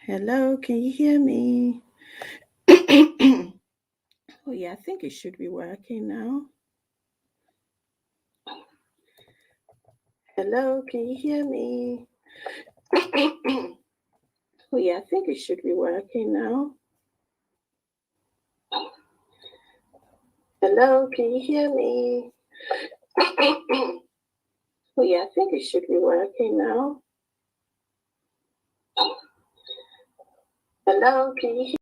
Hello, can you hear me? Oh, yeah, I think it should be working now. Hello, can you hear me? Oh, yeah, I think it should be working now. Hello, can you hear me? Oh, yeah, I think it should be working now. Hello, can you hear?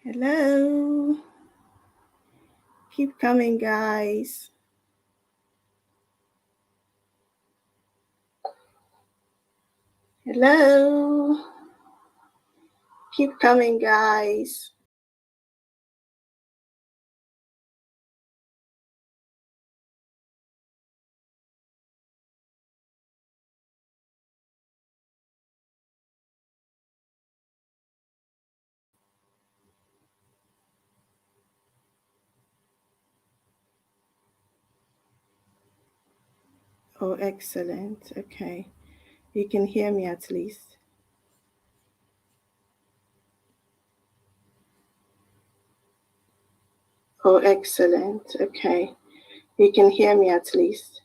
Hello. Keep coming, guys. Hello. Keep coming, guys. Oh, excellent. Okay. You can hear me at least. Oh, excellent. Okay. You can hear me at least.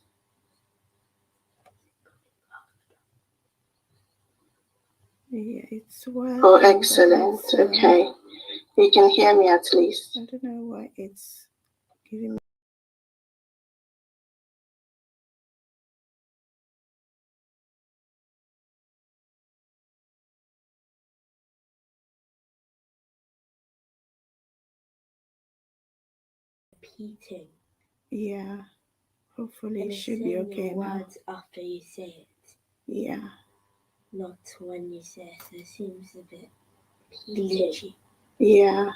Yeah, it's working. Oh, excellent. Okay. You can hear me at least. I don't know why it's giving me. Repeating. Yeah. Hopefully it should be okay now. Words after you say it. Yeah. Not when you say it. It seems a bit glitchy. Yeah.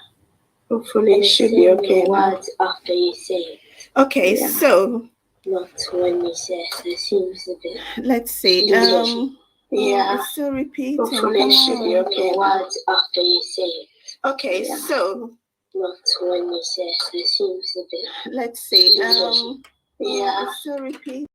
Hopefully it should be okay now. Words after you say it. Okay, yeah. So not when you say it. It seems a bit. Let's see. Yeah. It's still repeating. Hopefully it should be okay. Words after you say it. Okay, yeah. So not when you say it. It seems a bit. Let's see. Yeah. It's still repeating.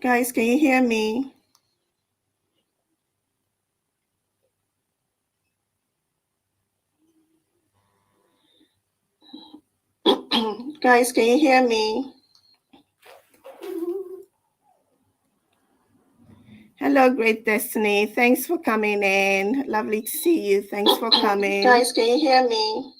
Guys, can you hear me? Guys, can you hear me? Hello, Great Destiny. Thanks for coming in. Lovely to see you. Thanks for coming. Guys, can you hear me?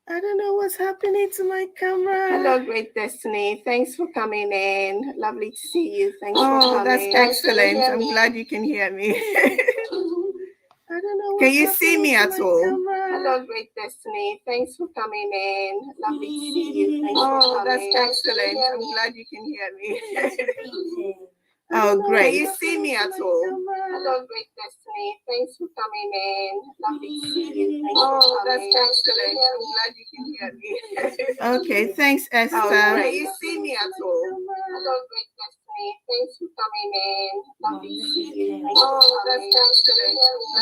I don't know what's happening to my camera. Hello, Great Destiny. Thanks for coming in. Lovely to see you. Thanks for coming. Oh, that's excellent. I'm glad you can hear me. I don't know. Can you see me at all? Hello, Great Destiny. Thanks for coming in. Lovely to see you. Thanks for coming. That's excellent. I'm glad you can hear me. Oh, great. Can you see me at all? Hello, Great Destiny. Thanks for coming in. Lovely to see you. Thanks for coming. That's excellent. I'm glad you can hear me. Okay, thanks, Esther. Oh, great. Can you see me at all? Hello, Great Destiny. Thanks for coming in. Lovely to see you. Thanks for coming. That's excellent.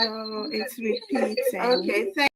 Oh, it's repeating. Okay, thanks.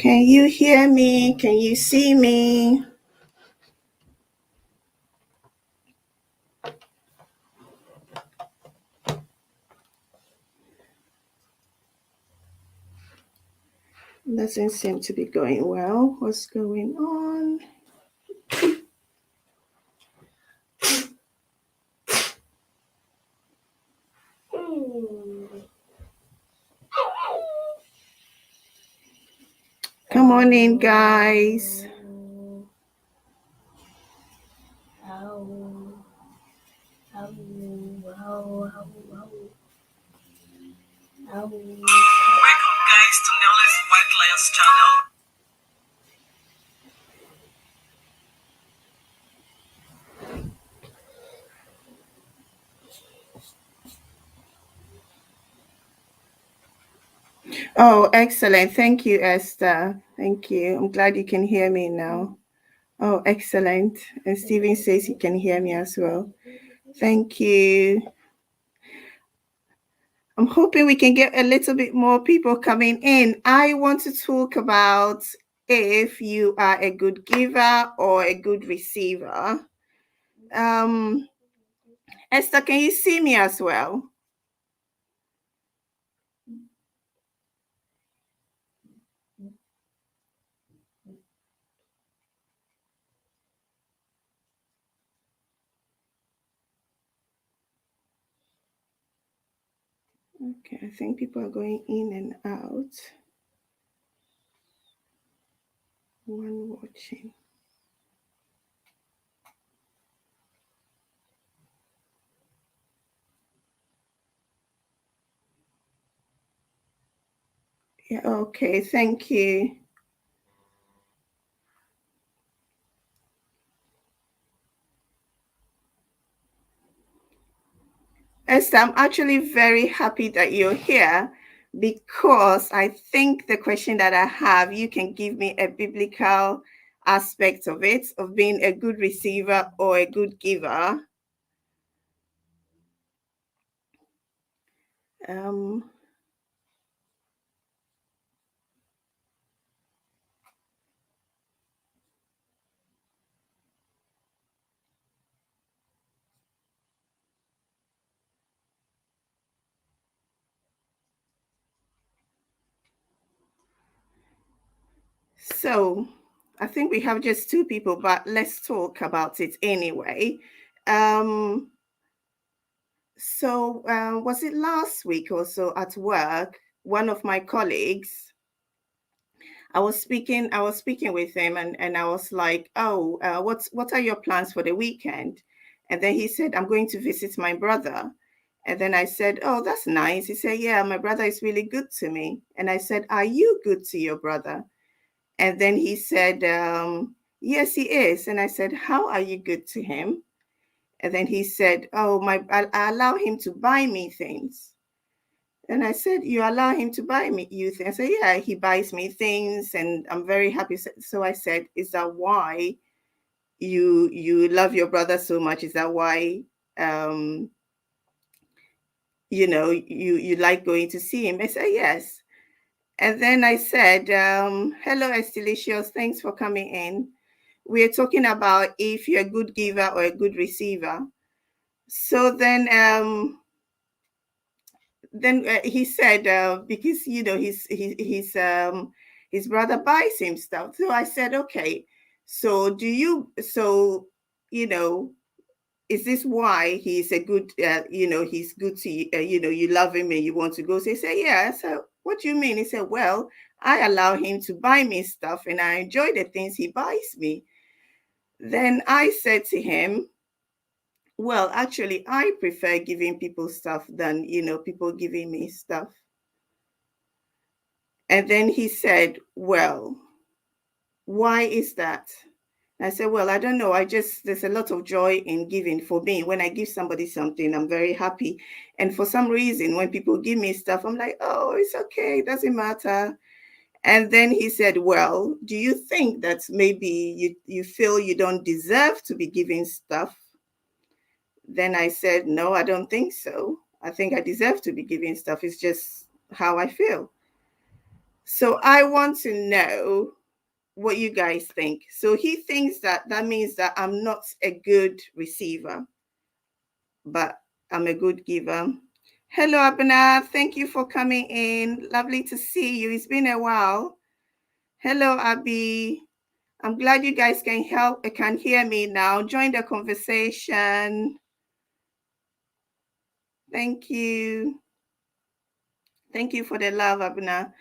Can you hear me? Can you see me? Doesn't seem to be going well. What's going on? Come on in, guys. Welcome guys to Nelly's White Lions channel. Oh, excellent. Thank you, Esther. Thank you. I'm glad you can hear me now. Oh, excellent. And Stephen says he can hear me as well. Thank you. I'm hoping we can get a little bit more people coming in. I want to talk about if you are a good giver or a good receiver. Esther, can you see me as well? Okay, I think people are going in and out. One watching. Yeah, okay, thank you. Esther, I'm actually very happy that you're here because I think the question that I have, you can give me a biblical aspect of it, of being a good receiver or a good giver. So I think we have just two people, but let's talk about it anyway. Was it last week or so at work? One of my colleagues, I was speaking with him, and I was like, "Oh, what are your plans for the weekend?" And then he said, "I'm going to visit my brother." And then I said, "Oh, that's nice." He said, "Yeah, my brother is really good to me." And I said, "Are you good to your brother?" And then he said, "Yes, he is." And I said, "How are you good to him?" And then he said, "Oh, I allow him to buy me things." And I said, "You allow him to buy me you things?" I said, "Yeah, he buys me things, and I'm very happy." So I said, "Is that why you love your brother so much? Is that why you like going to see him?" I said, "Yes." And then I said, "Hello, Estilicious. Thanks for coming in. We're talking about if you're a good giver or a good receiver." So then he said, because his brother buys him stuff. So I said, "Okay, so you know is this why he's a good he's good to you, you love him and you want to go?" So he said, "Yeah." So what do you mean? He said, "Well, I allow him to buy me stuff and I enjoy the things he buys me." Then I said to him, "Well, actually, I prefer giving people stuff than, people giving me stuff." And then he said, "Well, why is that?" I said, "Well, I don't know. There's a lot of joy in giving for me. When I give somebody something, I'm very happy. And for some reason, when people give me stuff, I'm like, oh, it's okay. It doesn't matter." And then he said, "Well, do you think that maybe you feel you don't deserve to be giving stuff?" Then I said, "No, I don't think so. I think I deserve to be giving stuff. It's just how I feel." So I want to know what you guys think. So he thinks that means that I'm not a good receiver, but I'm a good giver. Hello, Abna. Thank you for coming in. Lovely to see you. It's been a while. Hello, Abby. I'm glad you guys can hear me now. Join the conversation. Thank you. Thank you for the love, Abna.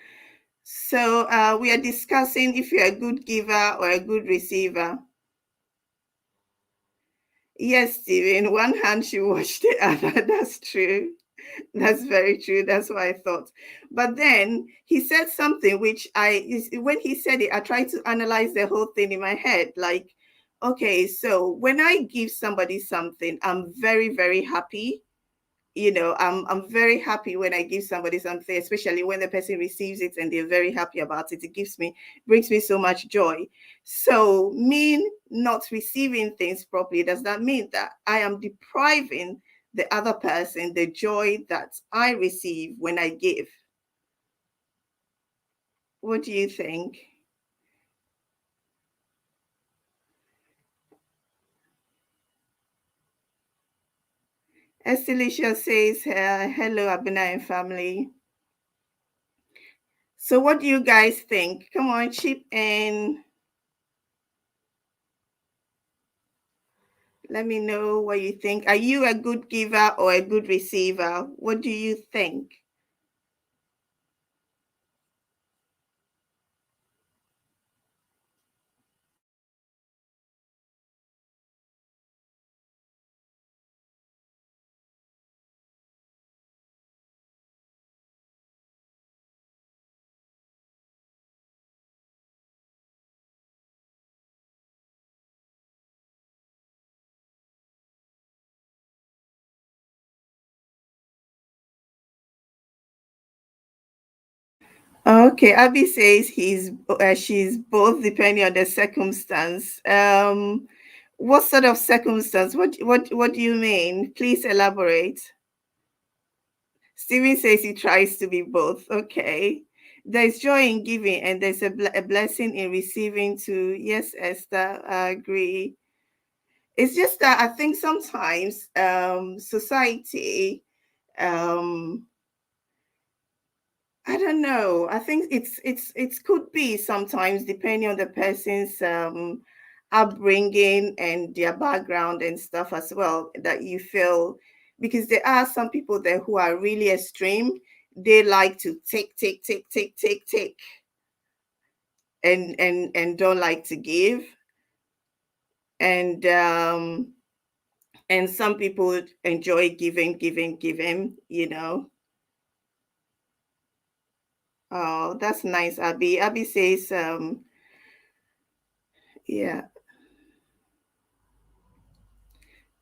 So we are discussing if you're a good giver or a good receiver. Yes, Stephen, one hand should wash the other. That's true. That's very true. That's what I thought. But then he said something which when he said it, I tried to analyze the whole thing in my head. Like, okay, so when I give somebody something, I'm very, very happy. I'm very happy when I give somebody something, especially when the person receives it and they're very happy about it. It brings me so much joy. So me not receiving things properly, does that mean that I am depriving the other person the joy that I receive when I give? What do you think? Estelicia says, hello, Abina and family. So what do you guys think? Come on, chip in. Let me know what you think. Are you a good giver or a good receiver? What do you think? Okay, Abby says she's both depending on the circumstance. What sort of circumstance? What do you mean? Please elaborate. Stephen says he tries to be both. Okay. There's joy in giving and there's a blessing in receiving too. Yes, Esther, I agree. It's just that I think sometimes society, um, I don't know. I think it could be sometimes depending on the person's upbringing and their background and stuff as well, that you feel, because there are some people there who are really extreme. They like to take and don't like to give. And some people enjoy giving. Oh, that's nice, Abby. Abby says, yeah.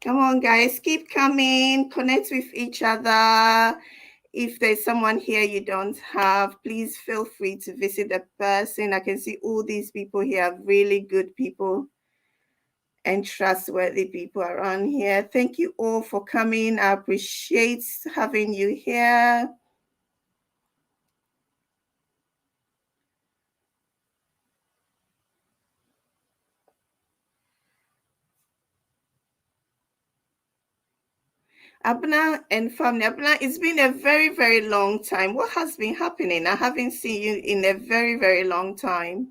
Come on, guys, keep coming, connect with each other. If there's someone here you don't have, please feel free to visit the person. I can see all these people here, really good people and trustworthy people around here. Thank you all for coming. I appreciate having you here. Abna and family. Abna, it's been a very, very long time. What has been happening? I haven't seen you in a very, very long time.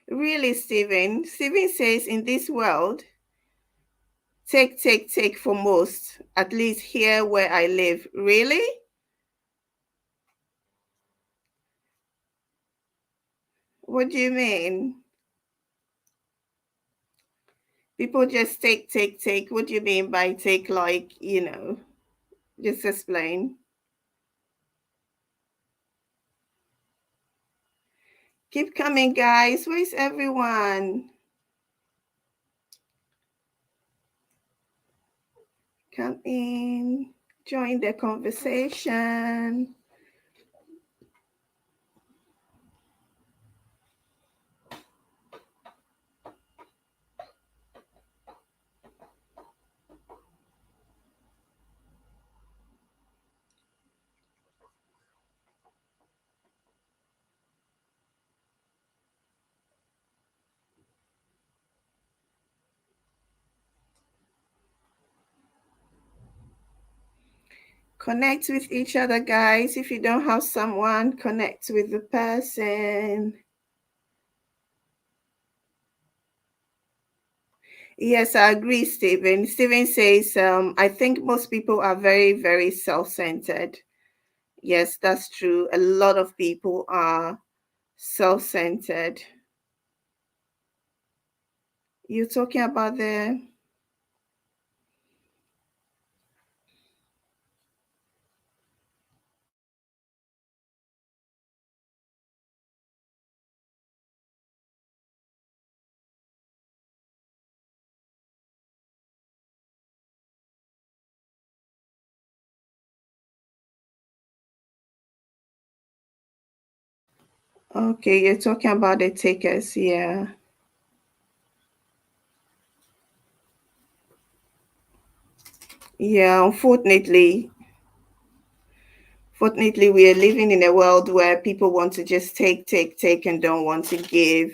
Really, Stephen? Stephen says in this world, take for most, at least here where I live. Really? What do you mean? People just take. What do you mean by take? Like, just explain. Keep coming, guys. Where's everyone? Come in, join the conversation. Connect with each other, guys. If you don't have someone, connect with the person. Yes, I agree, Stephen. Stephen says, I think most people are very, very self-centered. Yes, that's true. A lot of people are self-centered. You're talking about the... Okay, you're talking about the takers, yeah. Yeah, unfortunately, we are living in a world where people want to just take, and don't want to give.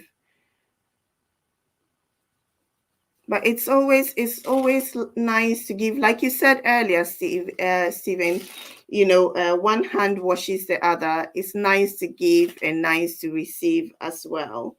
But it's always nice to give, like you said earlier, Stephen. One hand washes the other. It's nice to give and nice to receive as well.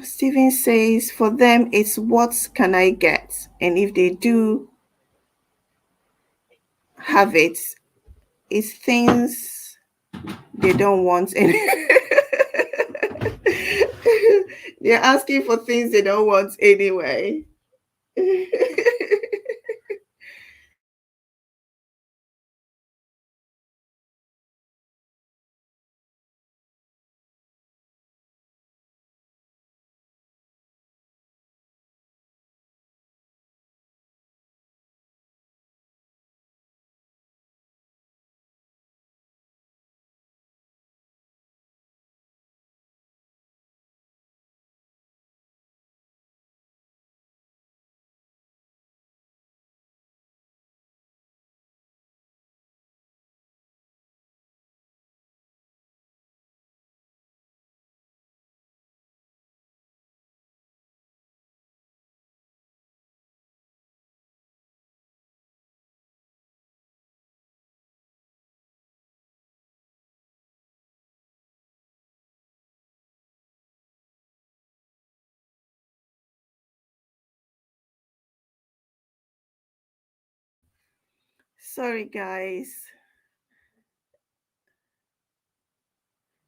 Stephen says, for them, it's what can I get? And if they do have it, it's things they don't want. And they're asking for things they don't want anyway. Sorry, guys.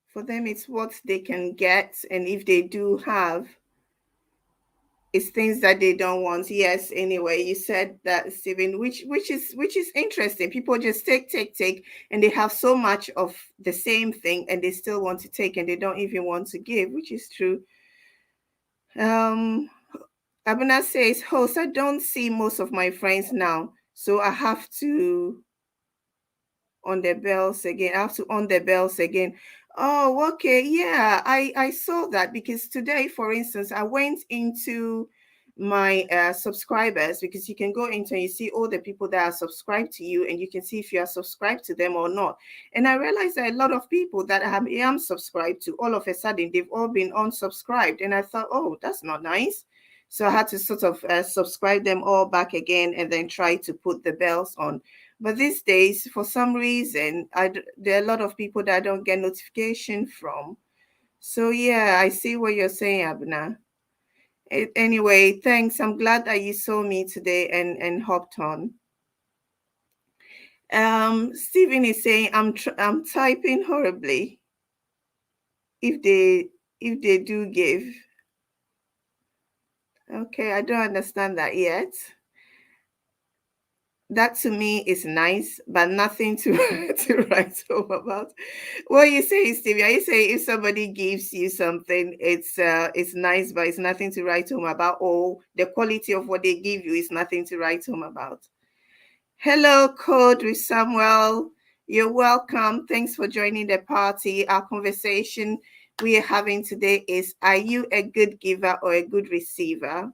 For them, it's what they can get, and if they do have, it's things that they don't want. Yes, anyway, you said that, Stephen, which is interesting. People just take, and they have so much of the same thing, and they still want to take, and they don't even want to give, which is true. Abuna says, host, I don't see most of my friends now, so I have to on the bells again. I have to on the bells again. Oh, okay. Yeah, I saw that because today, for instance, I went into my subscribers, because you can go into and you see all the people that are subscribed to you, and you can see if you are subscribed to them or not. And I realized that a lot of people that I am subscribed to, all of a sudden they've all been unsubscribed, and I thought, oh, that's not nice. So I had to sort of subscribe them all back again, and then try to put the bells on. But these days, for some reason, there are a lot of people that I don't get notification from. So yeah, I see what you're saying, Abna. Anyway, thanks. I'm glad that you saw me today and hopped on. Stephen is saying I'm typing horribly. If they do give. Okay, I don't understand that yet. That to me is nice, but nothing to to write home about. What you say, Stevie? Are you saying if somebody gives you something, it's nice, but it's nothing to write home about, or the quality of what they give you is nothing to write home about? Hello, Code with Samuel. You're welcome. Thanks for joining the party. Our conversation we are having today is: are you a good giver or a good receiver?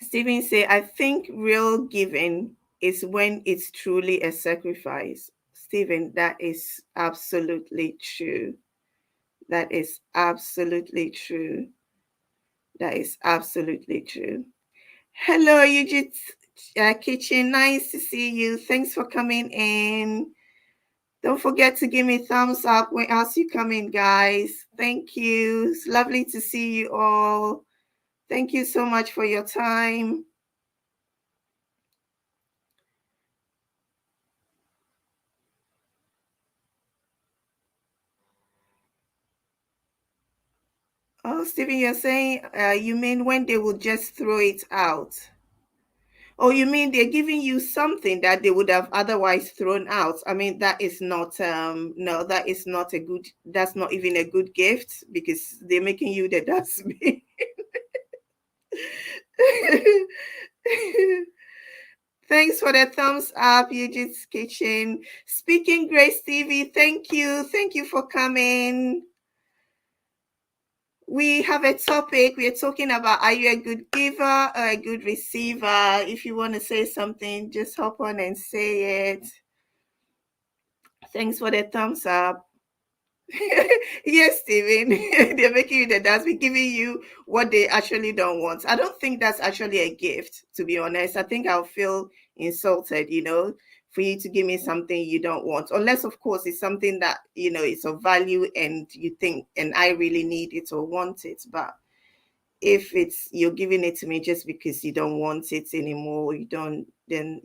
Stephen say, I think real giving is when it's truly a sacrifice. Stephen, that is absolutely true. That is absolutely true. That is absolutely true. Hello, Eugene Kitchen. Nice to see you. Thanks for coming in. Don't forget to give me thumbs up as you come in, guys. Thank you. It's lovely to see you all. Thank you so much for your time. Oh, Stephen, you're saying you mean when they will just throw it out? Oh, you mean they're giving you something that they would have otherwise thrown out? I mean, that is not no, that is not a good, that's not even a good gift, because they're making you the dustbin. Thanks for the thumbs up, Eugene's Kitchen. Speaking Grace TV, thank you. Thank you for coming. We have a topic. We are talking about, are you a good giver or a good receiver? If you want to say something, just hop on and say it. Thanks for the thumbs up. Yes, Stephen. They're making you the dance. We're giving you what they actually don't want. I don't think that's actually a gift, to be honest. I think I'll feel insulted, for you to give me something you don't want. Unless, of course, it's something that, it's of value and you think, and I really need it or want it. But if it's you're giving it to me just because you don't want it anymore, you don't, then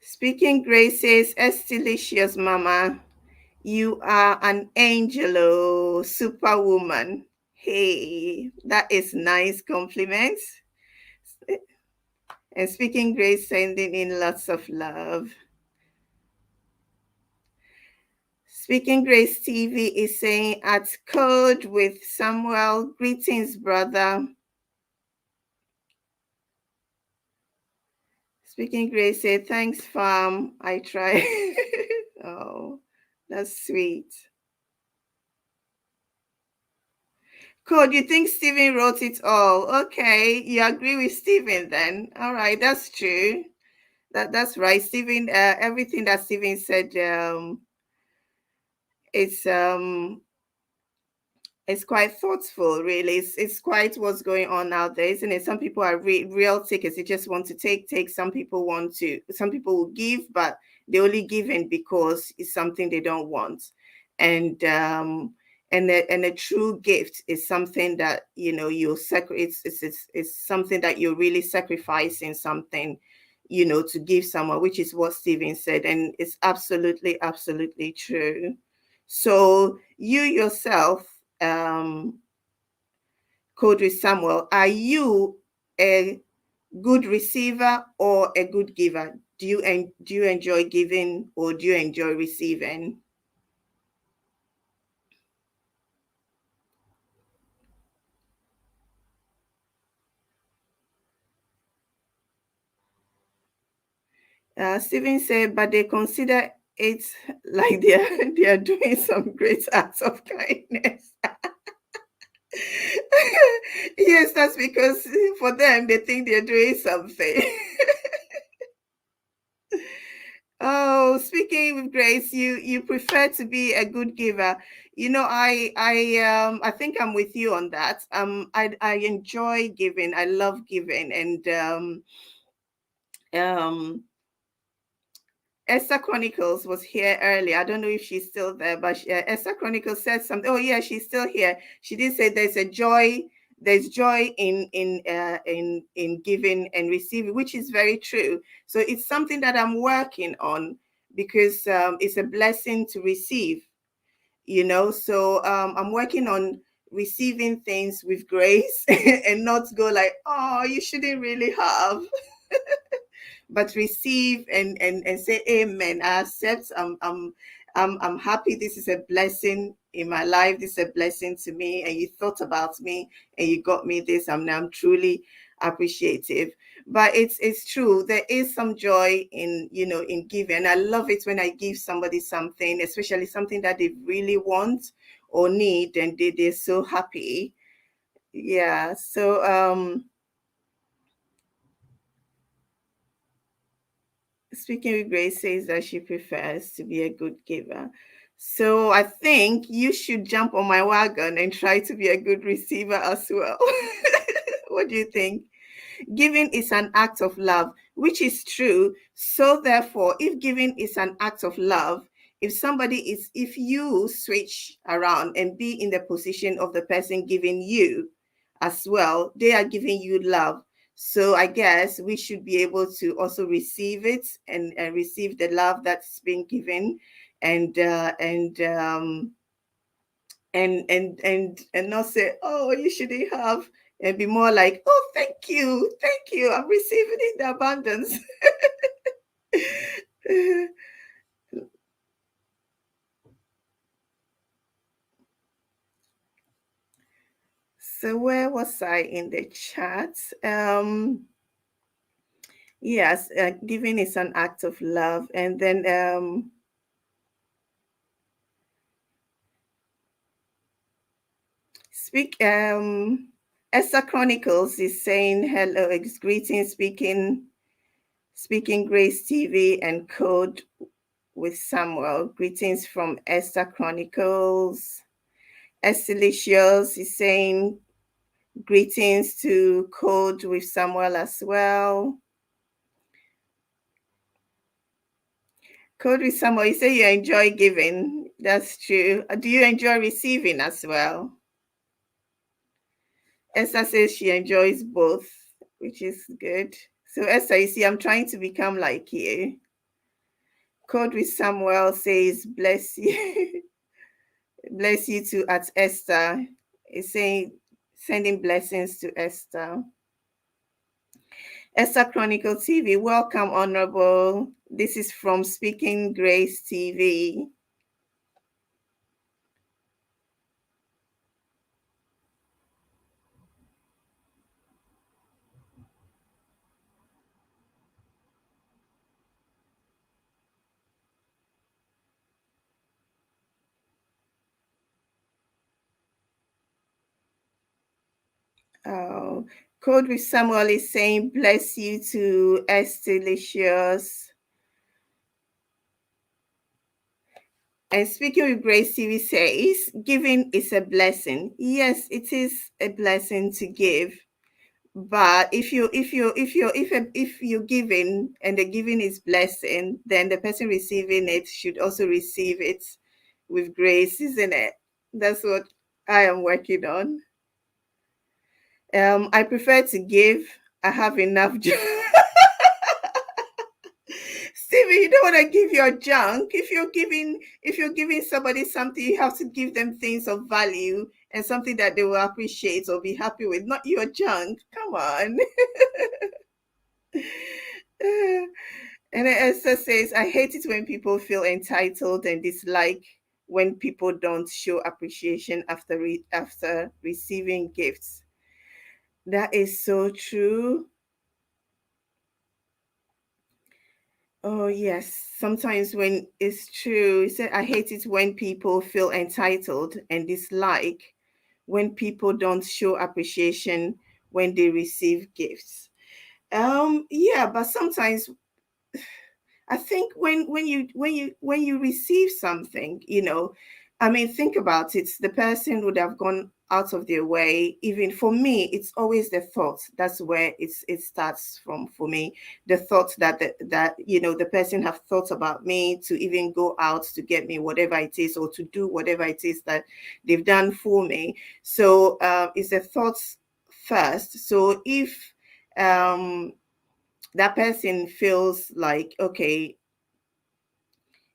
Speaking Grace says, Estilicious Mama, you are an angel, superwoman. Hey, that is nice compliment. And Speaking Grace sending in lots of love. Speaking Grace TV is saying, at Code with Samuel, greetings, brother. Speaking Grace said, thanks, fam. I try. Oh, that's sweet. Code, you think Stephen wrote it all? Okay, you agree with Stephen then. All right, that's true. That's right. Stephen, everything that Stephen said, it's quite thoughtful, really. It's quite what's going on out there, isn't it? Some people are real takers. They just want to take. Some people will give, but they only give in because it's something they don't want. And a true gift is something that, it's something that you're really sacrificing something, to give someone, which is what Stephen said. And it's absolutely, absolutely true. So you yourself, Code with Samuel, are you a good receiver or a good giver? Do you enjoy giving or do you enjoy receiving? Stephen said, but they consider it like they are doing some great acts of kindness. Yes, that's because for them, they think they're doing something. Oh, Speaking with Grace, you prefer to be a good giver. You know, I think I'm with you on that. I enjoy giving. I love giving, and Esther Chronicles was here earlier. I don't know if she's still there, but Esther Chronicles said something. Oh yeah, she's still here. She did say there's a joy. There's joy in giving and receiving, which is very true. So it's something that I'm working on because it's a blessing to receive. You know, so I'm working on receiving things with grace and not go like, oh, you shouldn't really have. But receive and say amen. I accept. I'm happy. This is a blessing in my life. This is a blessing to me, and you thought about me and you got me this. I'm truly appreciative. But it's true, there is some joy in, you know, in giving. I love it when I give somebody something, especially something that they really want or need, and they're so happy. Yeah. So Speaking with Grace says that she prefers to be a good giver. So I think you should jump on my wagon and try to be a good receiver as well. What do you think? Giving is an act of love, which is true. So therefore, if giving is an act of love, if you switch around and be in the position of the person giving you as well, they are giving you love. So I guess we should be able to also receive it and receive the love that's been given, and and not say, oh, you shouldn't have, and be more like, oh, thank you, I'm receiving in the abundance. So where was I in the chat? Yes, giving is an act of love, and then Esther Chronicles is saying hello, greetings, speaking Grace TV and Code with Samuel. Greetings from Esther Chronicles. Estelicious is saying greetings to Code with Samuel as well. Code with Samuel, you say you enjoy giving. That's true. Do you enjoy receiving as well? Esther says she enjoys both, which is good. So Esther, you see, I'm trying to become like you. Code with Samuel says, bless you. Bless you too at Esther. It's saying, sending blessings to Esther. Esther Chronicle TV, welcome, Honorable. This is from Speaking Grace TV. Oh, Code with Samuel is saying, bless you to Estelicious. And Speaking with Grace TV says, giving is a blessing. Yes, it is a blessing to give. But if you're giving and the giving is blessing, then the person receiving it should also receive it with grace, isn't it? That's what I am working on. I prefer to give. I have enough. Stevie, you don't want to give your junk. If you're giving somebody something, you have to give them things of value and something that they will appreciate or be happy with, not your junk. Come on. And Esther says, I hate it when people feel entitled and dislike when people don't show appreciation after receiving gifts. That is so true. Oh, yes. Sometimes when it's true, he said, I hate it when people feel entitled and dislike when people don't show appreciation when they receive gifts. Yeah, but sometimes I think when you receive something, I mean, think about it. The person would have gone out of their way. Even for me, it's always the thought. That's where it starts from for me. The thought that the person have thought about me to even go out to get me whatever it is, or to do whatever it is that they've done for me. So it's the thoughts first. So if that person feels like, okay,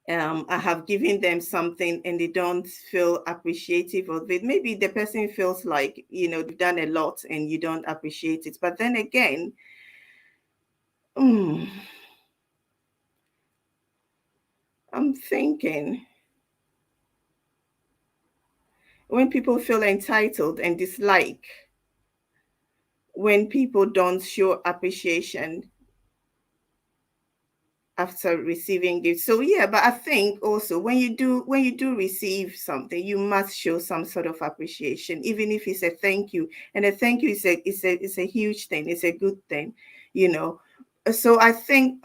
I have given them something and they don't feel appreciative of it. Maybe the person feels like, you've done a lot and you don't appreciate it. But then again, I'm thinking, when people feel entitled and dislike, when people don't show appreciation after receiving gifts. So yeah, but I think also when you do receive something, you must show some sort of appreciation, even if it's a thank you. And a thank you is a huge thing. It's a good thing, So I think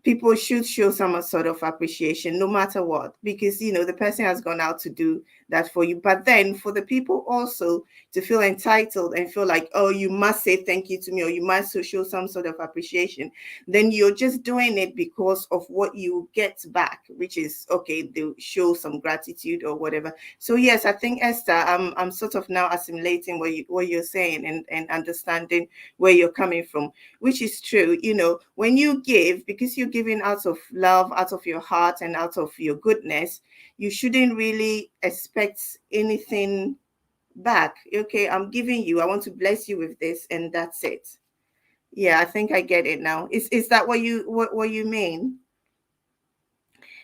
people should show some sort of appreciation no matter what, because the person has gone out to do that for you. But then for the people also to feel entitled and feel like, oh, you must say thank you to me, or you must show some sort of appreciation, then you're just doing it because of what you get back, which is, okay, they'll show some gratitude or whatever. So yes, I think, Esther, I'm sort of now assimilating what you're saying and understanding where you're coming from, which is true. When you give, because you're giving out of love, out of your heart, and out of your goodness, you shouldn't really expect anything back. Okay, I'm giving you, I want to bless you with this, and that's it. Yeah, I think I get it now. Is that what you mean?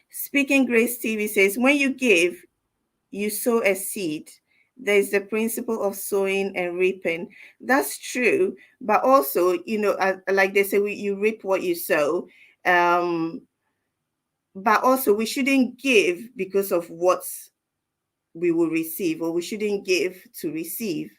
Speaking Grace TV says, when you give, you sow a seed. There's the principle of sowing and reaping. That's true. But also, like they say, you reap what you sow. But also, we shouldn't give because of what we will receive, or we shouldn't give to receive.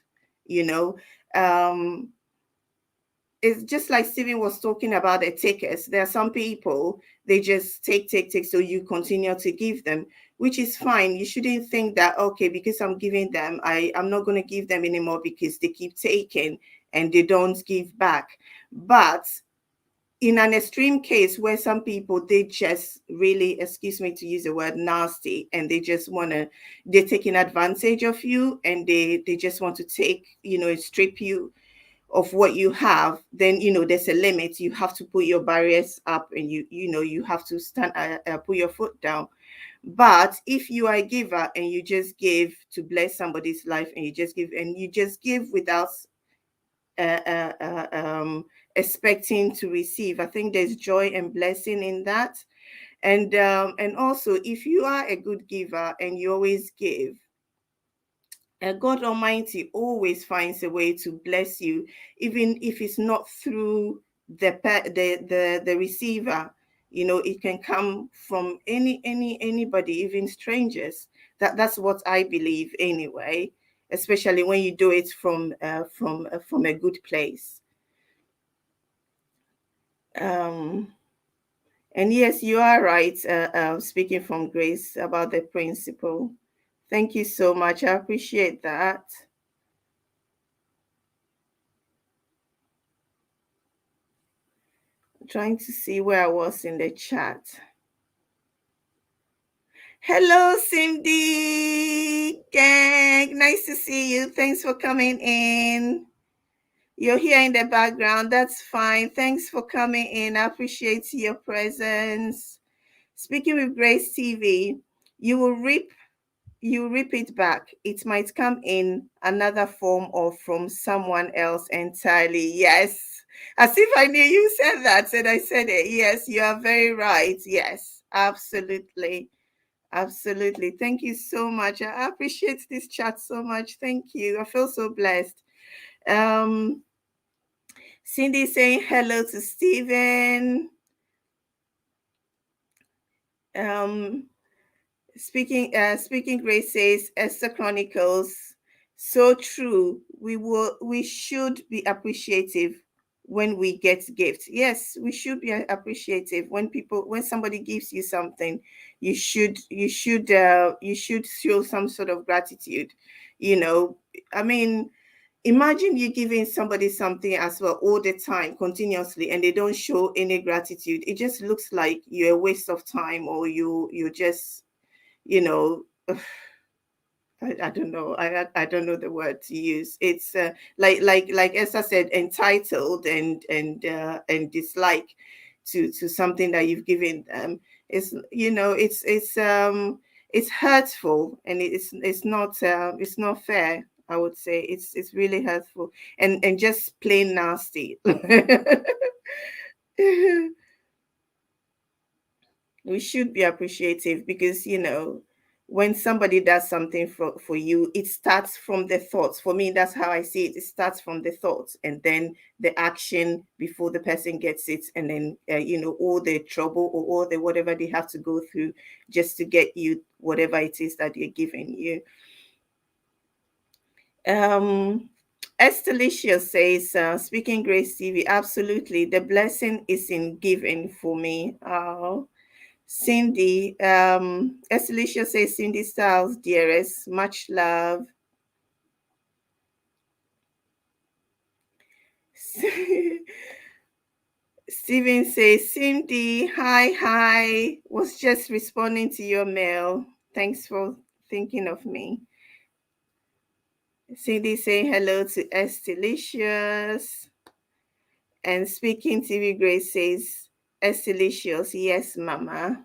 It's just like Stephen was talking about the takers. There are some people, they just take, so you continue to give them, which is fine. You shouldn't think that, okay, because I'm giving them, I'm not going to give them anymore because they keep taking and they don't give back. But in an extreme case where some people, they just really, excuse me to use the word, nasty, and they just they're taking advantage of you, and they just want to take, strip you of what you have, then there's a limit. You have to put your barriers up, and you have to stand, put your foot down. But if you are a giver and you just give to bless somebody's life, and you just give without expecting to receive, I think there's joy and blessing in that. And also, if you are a good giver and you always give, God Almighty always finds a way to bless you, even if it's not through the receiver. It can come from anybody, even strangers. That's what I believe anyway. Especially when you do it from a good place. And yes, you are right. Speaking from Grace about the principle. Thank you so much. I appreciate that. Trying to see where I was in the chat. Hello, Cindy gang. Nice to see you. Thanks for coming in. You're here in the background. That's fine. Thanks for coming in. I appreciate your presence. Speaking with Grace TV, you will reap it back. It might come in another form or from someone else entirely. Yes. As if I knew you said that. I said it. Yes, you are very right. Yes, absolutely. Absolutely. Thank you so much. I appreciate this chat so much. Thank you. I feel so blessed. Cindy saying hello to Stephen. Speaking Grace says, Esther Chronicles, so true. We should be appreciative when we get gifts. Yes, we should be appreciative when somebody gives you something. You should show some sort of gratitude. I mean, imagine you giving somebody something as well all the time continuously and they don't show any gratitude. It just looks like you're a waste of time, or you're just I don't know. I don't know the word to use. It's like Esther said, entitled and dislike to something that you've given them. It's hurtful, and it's not fair. I would say it's really hurtful and just plain nasty. We should be appreciative because when somebody does something for you, it starts from the thoughts. For me, that's how I see it. It starts from the thoughts and then the action before the person gets it, and then all the trouble or all the whatever they have to go through just to get you whatever it is that they're giving you. Estelicia says, speaking Grace TV, absolutely, the blessing is in giving for me. Oh, Cindy, Estelicia says, Cindy Styles, dearest, much love. Steven says, Cindy, hi, was just responding to your mail. Thanks for thinking of me. Cindy saying hello to Estelicious. And speaking TV Grace says, Estelicious, yes, mama.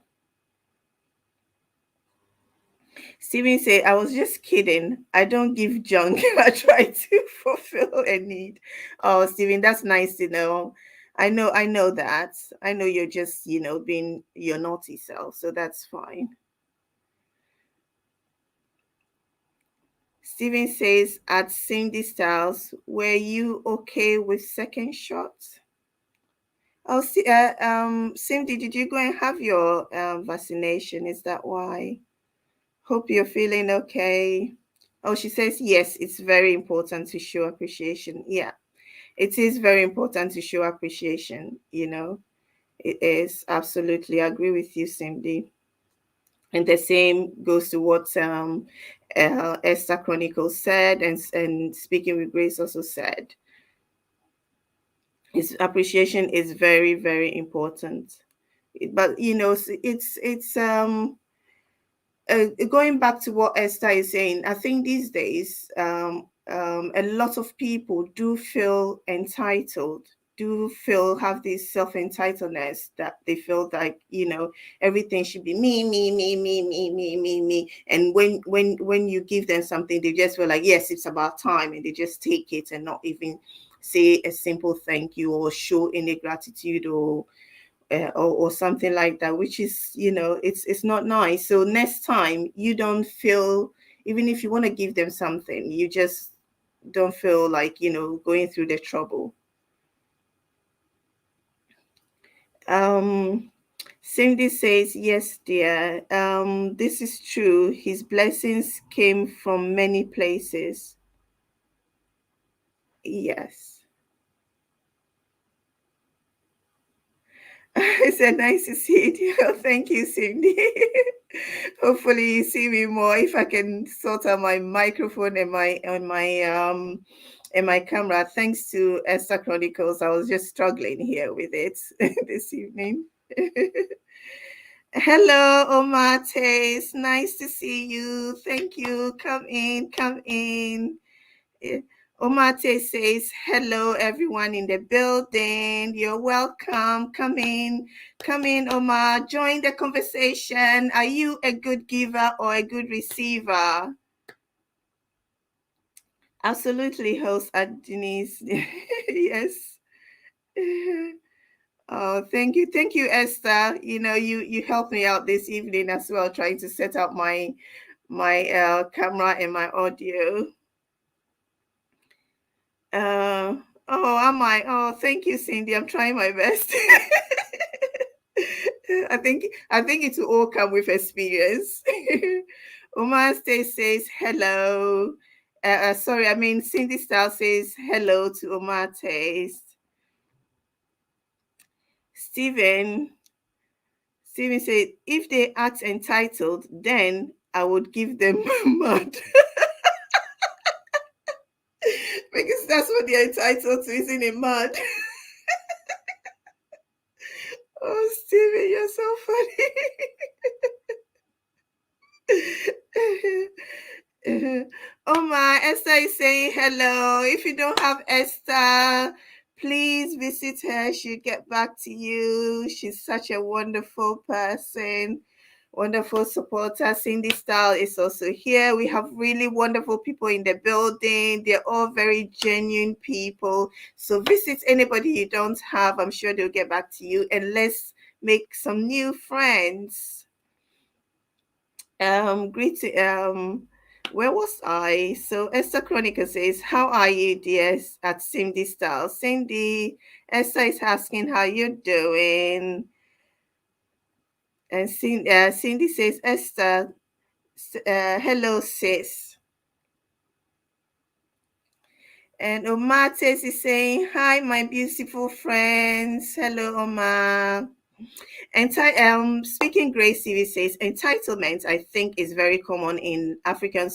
Steven said, I was just kidding. I don't give junk. I try to fulfill a need. Oh, Steven, that's nice to know. I know that. I know you're just, being your naughty self. So that's fine. Steven says, at Cindy Styles, were you okay with second shots? Oh, Cindy, did you go and have your vaccination? Is that why? Hope you're feeling okay. Oh, she says, yes, it's very important to show appreciation. Yeah, it is very important to show appreciation. It is. Absolutely. I agree with you, Cindy. And the same goes to what Esther Chronicles said, and Speaking with Grace also said. His appreciation is very, very important. But, it's going back to what Esther is saying, I think these days a lot of people do feel entitled, have this self-entitledness that they feel like everything should be me, me. And when you give them something, they just feel like, yes, it's about time, and they just take it and not even say a simple thank you or show any gratitude or something like that, which is it's not nice. So next time, you don't feel, even if you want to give them something, you just don't feel like going through the trouble. Cindy says, yes, dear, this is true. His blessings came from many places. Yes. It's nice to see you. Thank you, Cindy. Hopefully you see me more if I can sort out my microphone and my camera. Thanks to Esther Chronicles, I was just struggling here with it this evening. Hello, Omate. It's nice to see you. Thank you. Come in. Omate says, hello, everyone in the building. You're welcome. Come in, Omar. Join the conversation. Are you a good giver or a good receiver? Absolutely, host Denise. Yes. Oh, thank you, Esther. You helped me out this evening as well, trying to set up my camera and my audio. Am I? Oh, thank you, Cindy. I'm trying my best. I think it will all come with experience. Umar says hello. Sorry, I mean Cindy Style says hello to Omar Taste. Stephen said, if they act entitled, then I would give them mud. Because that's what they're entitled to, isn't it, mud? Oh, Stephen, you're so funny. Oh my, Esther is saying hello. If you don't have Esther, please visit her. She'll get back to you. She's such a wonderful person, wonderful supporter. Cindy Style is also here. We have really wonderful people in the building. They're all very genuine people. So visit anybody you don't have. I'm sure they'll get back to you. And let's make some new friends. Great. Where was I? So Esther Chronica says, "How are you, dear?" At Cindy Style. Cindy, Esther is asking how you're doing, and Cindy says, "Esther, hello, sis." And Omar is saying, "Hi, my beautiful friends. Hello, Omar." Speaking Grace TV says entitlement, I think, is very common in African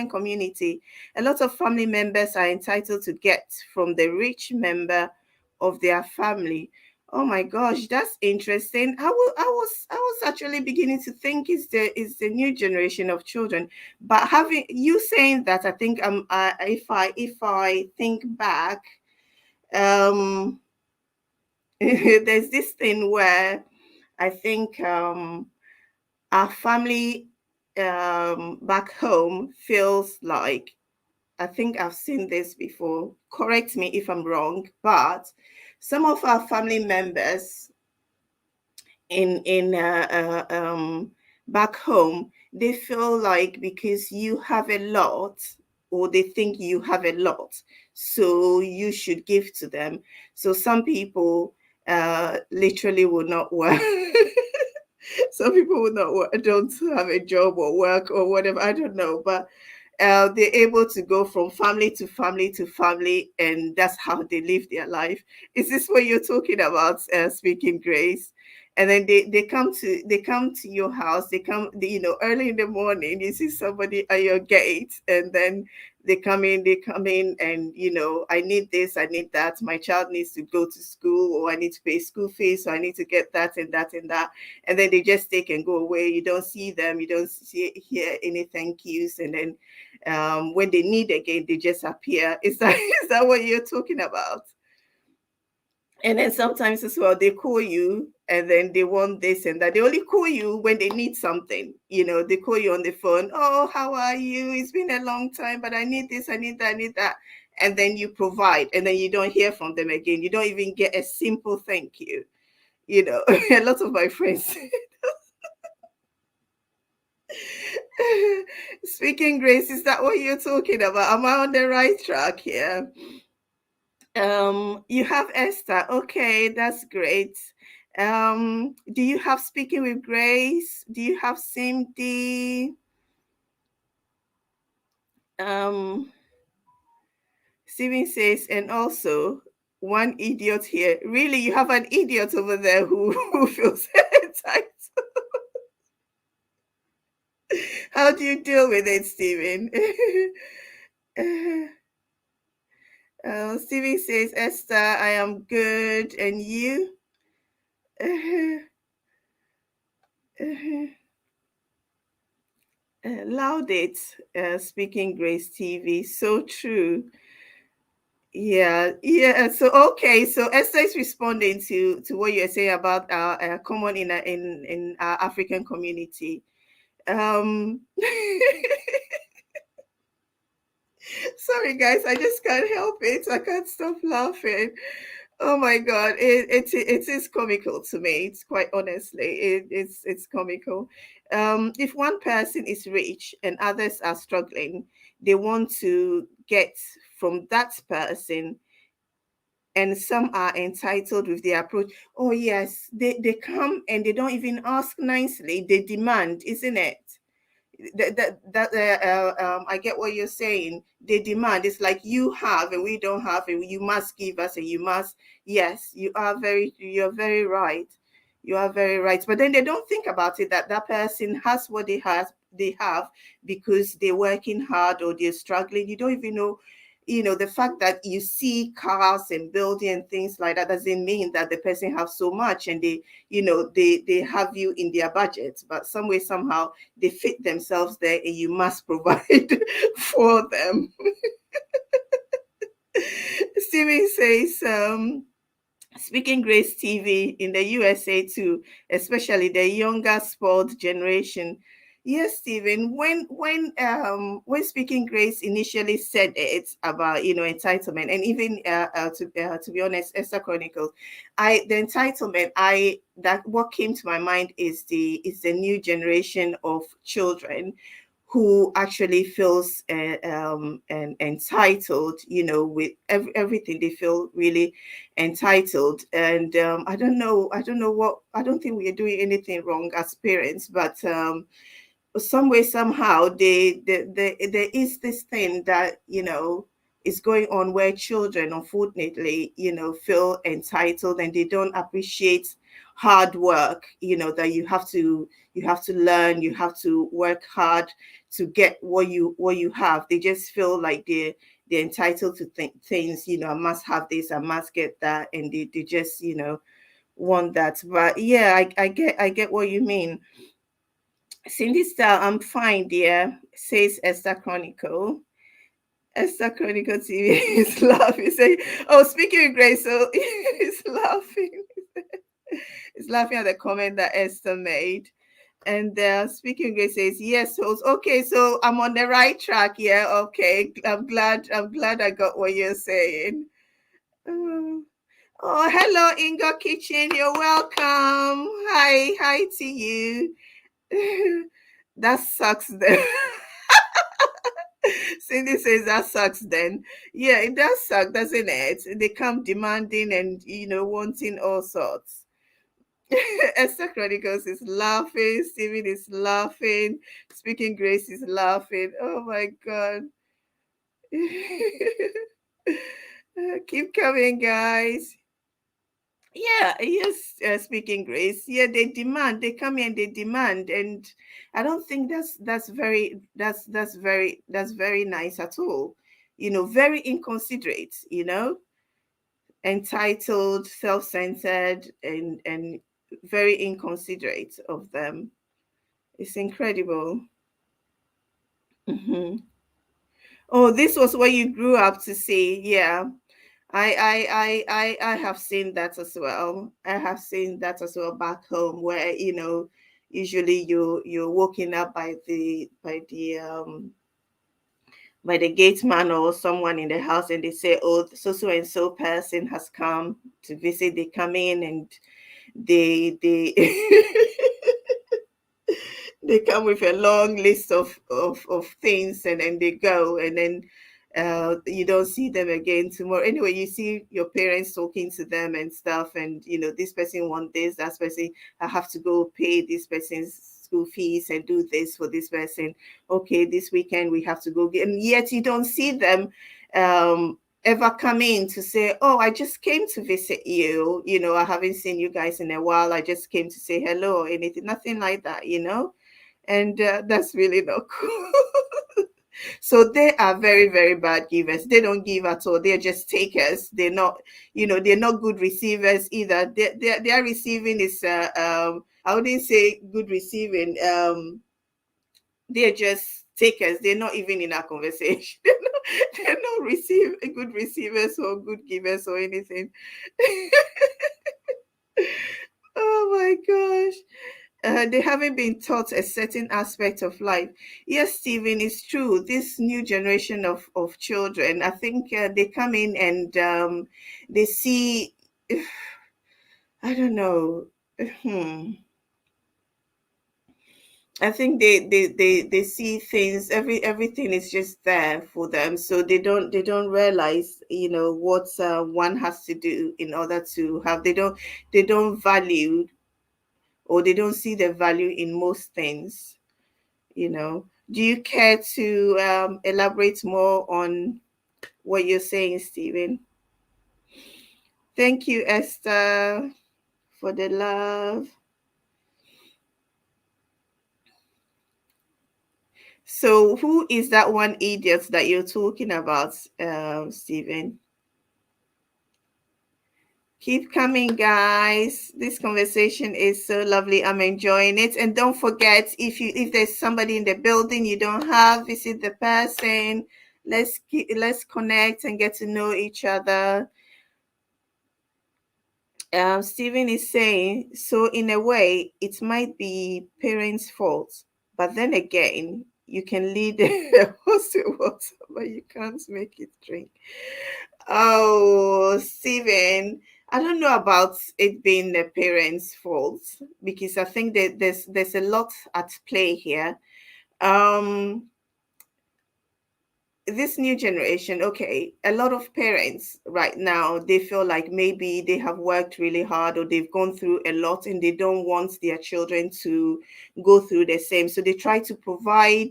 community. A lot of family members are entitled to get from the rich member of their family. Oh my gosh, that's interesting. I was actually beginning to think is the new generation of children, but having you saying that, I think if I think back, there's this thing where I think our family back home feels like, I think I've seen this before. Correct me if I'm wrong, but some of our family members in back home, they feel like because you have a lot, or they think you have a lot, so you should give to them. So some people literally will not work. Some people will not work, don't have a job or work or whatever, I don't know, but they're able to go from family to family to family, and that's how they live their life. Is this what you're talking about, Speaking Grace? And then they come to your house. Early in the morning, you see somebody at your gate, and then they come in, and I need this, I need that, my child needs to go to school, or I need to pay school fees, so I need to get that and that and that. And then they just take and go away. You don't see them, you don't hear any thank yous, and then when they need again, they just appear. Is that what you're talking about? And then sometimes as well, they call you, and then they want this and that. They only call you when they need something. They call you on the phone. Oh, how are you? It's been a long time, but I need this, I need that, I need that. And then you provide, and then you don't hear from them again. You don't even get a simple thank you. A lot of my friends. Speaking Grace, is that what you're talking about? Am I on the right track here? You have Esther. Okay, that's great. Do you have Speaking with Grace? Do you have Cindy? Steven says, and also one idiot here. Really, you have an idiot over there who feels entitled. How do you deal with it, Steven? Steven says, Esther, I am good, and you? Laudate, Speaking Grace TV. So true. Yeah. So okay. So Esther is responding to what you're saying about common in our African community. Sorry, guys. I just can't help it. I can't stop laughing. Oh my God, it is comical to me. It's quite honestly, it's comical. If one person is rich and others are struggling, they want to get from that person, and some are entitled with their approach. Oh yes, they come and they don't even ask nicely. They demand, isn't it? I get what you're saying. They demand. It's like you have and we don't have, and you must give us, and you must. Yes, you're very right. You are very right. But then they don't think about it that that person has what they have because they're working hard or they're struggling. You don't even know, the fact that you see cars and building and things like that doesn't mean that the person have so much, and they have you in their budget, but some way somehow they fit themselves there, and you must provide for them. Steven says, Speaking Grace TV in the USA too, especially the younger spoiled generation. Yes, Stephen. When Speaking Grace initially said it about entitlement, and even to be honest, Esther Chronicles, the entitlement, that what came to my mind is the new generation of children who actually feels entitled, with everything. They feel really entitled, and I don't know what, I don't think we are doing anything wrong as parents, but some way somehow there is this thing that is going on where children unfortunately feel entitled, and they don't appreciate hard work, that you have to learn, you have to work hard to get what you have. They just feel like they're entitled to things, I must have this, I must get that, and they just want that. But yeah, I get what you mean. Cindy Star, I'm fine, dear, says Esther Chronicle. Esther Chronicle TV is laughing. Say, oh, speaking of Grace, so he's laughing. He's laughing at the comment that Esther made. And Speaking of Grace says, yes, host. Okay, so I'm on the right track. Yeah, okay. I'm glad I got what you're saying. Oh, hello, Inga Kitchen. You're welcome. Hi to you. That sucks then. Cindy says that sucks then. Yeah, it does suck, doesn't it? They come demanding and wanting all sorts. Esther Chronicles is laughing, Stephen is laughing, Speaking Grace is laughing. Oh my god. Keep coming, guys. Yeah, yes, Speaking Grace. Yeah, they come in, they demand, and I don't think that's very nice at all. Very inconsiderate. Entitled, self-centered, and very inconsiderate of them. It's incredible. Hmm. Oh, this was what you grew up to see. Yeah. I have seen that as well. I have seen that as well back home, where usually you're woken up by the gate man or someone in the house, and they say, oh, so and so person has come to visit. They come in and they they come with a long list of things, and then they go, and then you don't see them again tomorrow. Anyway, you see your parents talking to them and stuff, and this person want this, that person, I have to go pay this person's school fees and do this for this person. Okay, this weekend we have to go get, and yet you don't see them ever come in to say, oh, I just came to visit you, I haven't seen you guys in a while, I just came to say hello or anything. Nothing like that. And that's really not cool. So they are very, very bad givers. They don't give at all. They're just takers. They're not, they're not good receivers either. Their receiving is, I wouldn't say good receiving. They're just takers. They're not even in our conversation. They're not good receivers or good givers or anything. Oh my gosh. They haven't been taught a certain aspect of life. Yes, Stephen, it's true. This new generation of children, I think they come in and they see, I don't know. I think they see things. Everything is just there for them, so they don't realize what one has to do in order to have. They don't value, or they don't see the value in most things. Do you care to elaborate more on what you're saying, Stephen? Thank you, Esther, for the love. So who is that one idiot that you're talking about, Stephen? Keep coming, guys. This conversation is so lovely. I'm enjoying it. And don't forget, if there's somebody in the building you don't have, visit the person. Let's connect and get to know each other. Stephen is saying, so in a way, it might be parents' fault, but then again, you can lead a horse to water, but you can't make it drink. Oh, Stephen, I don't know about it being the parents' fault, because I think that there's a lot at play here. This new generation, okay, a lot of parents right now, they feel like maybe they have worked really hard or they've gone through a lot and they don't want their children to go through the same. So they try to provide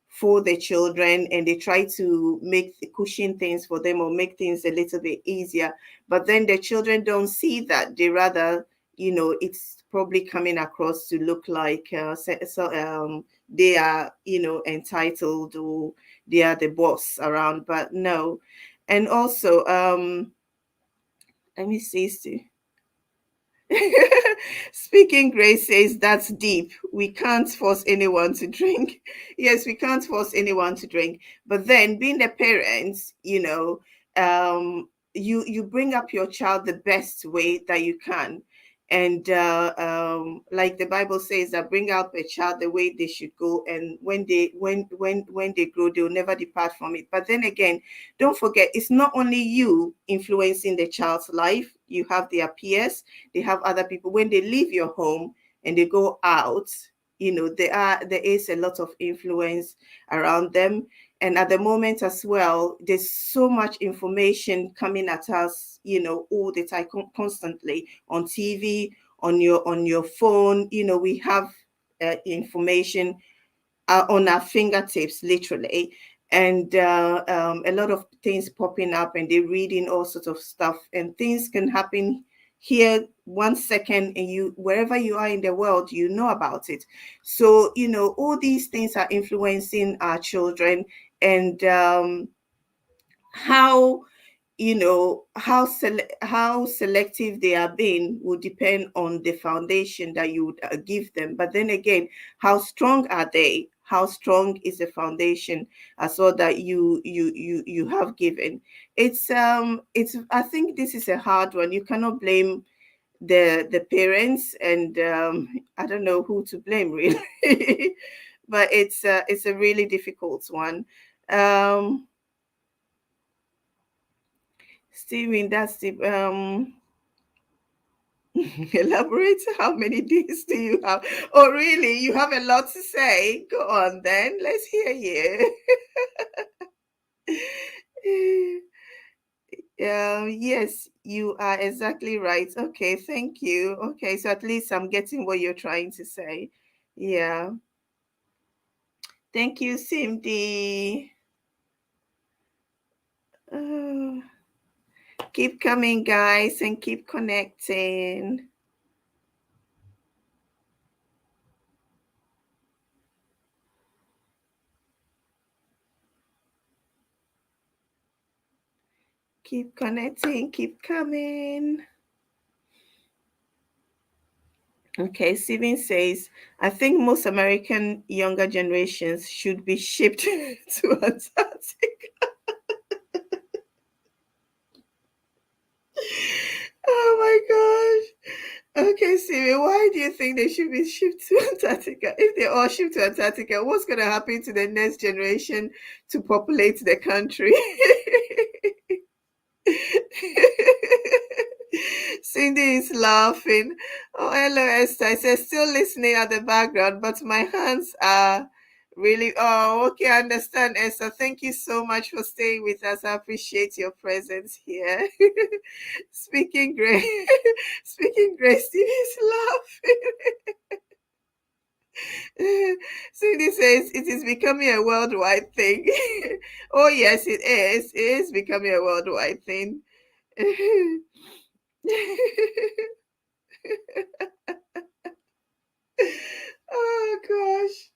for the children and they try to make cushion things for them or make things a little bit easier. But then the children don't see that. They rather, it's probably coming across to look like they are, entitled, or they are the boss around, but no. And also, let me see. Speaking Grace says that's deep. We can't force anyone to drink. Yes, we can't force anyone to drink. But then being the parents, you bring up your child the best way that you can. And like the Bible says, that bring out a child the way they should go, and when they grow, they'll never depart from it. But then again, don't forget, it's not only you influencing the child's life. You have their peers, they have other people. When they leave your home and they go out, there is a lot of influence around them. And at the moment as well, there's so much information coming at us, all the time, constantly on TV, on your phone. We have information on our fingertips, literally. And a lot of things popping up, and they're reading all sorts of stuff, and things can happen here 1 second, and you, wherever you are in the world, about it. So all these things are influencing our children. And how how selective they are being will depend on the foundation that you would give them. But then again, how strong are they? How strong is the foundation as well that you have given? It's I think this is a hard one. You cannot blame the parents, and I don't know who to blame, really. But it's a really difficult one. Steven, that's the elaborate. How many days do you have? Oh, really? You have a lot to say. Go on then. Let's hear you. Yes, you are exactly right. Okay, thank you. Okay, so at least I'm getting what you're trying to say. Yeah. Thank you, Cindy. Keep coming, guys, and keep connecting. Keep connecting, keep coming. Okay, Steven says, I think most American younger generations should be shipped to Antarctica. Oh my gosh. Okay, Steven, why do you think they should be shipped to Antarctica? If they all shipped to Antarctica, what's going to happen to the next generation to populate the country? Cindy is laughing. Oh, hello, Esther. I said, still listening at the background, but my hands are really. Oh, okay. I understand, Esther. Thank you so much for staying with us. I appreciate your presence here. Speaking Grace, Speaking Grace, Steve is laughing. Cindy says it is becoming a worldwide thing. Oh yes, it is. It is becoming a worldwide thing. Oh gosh.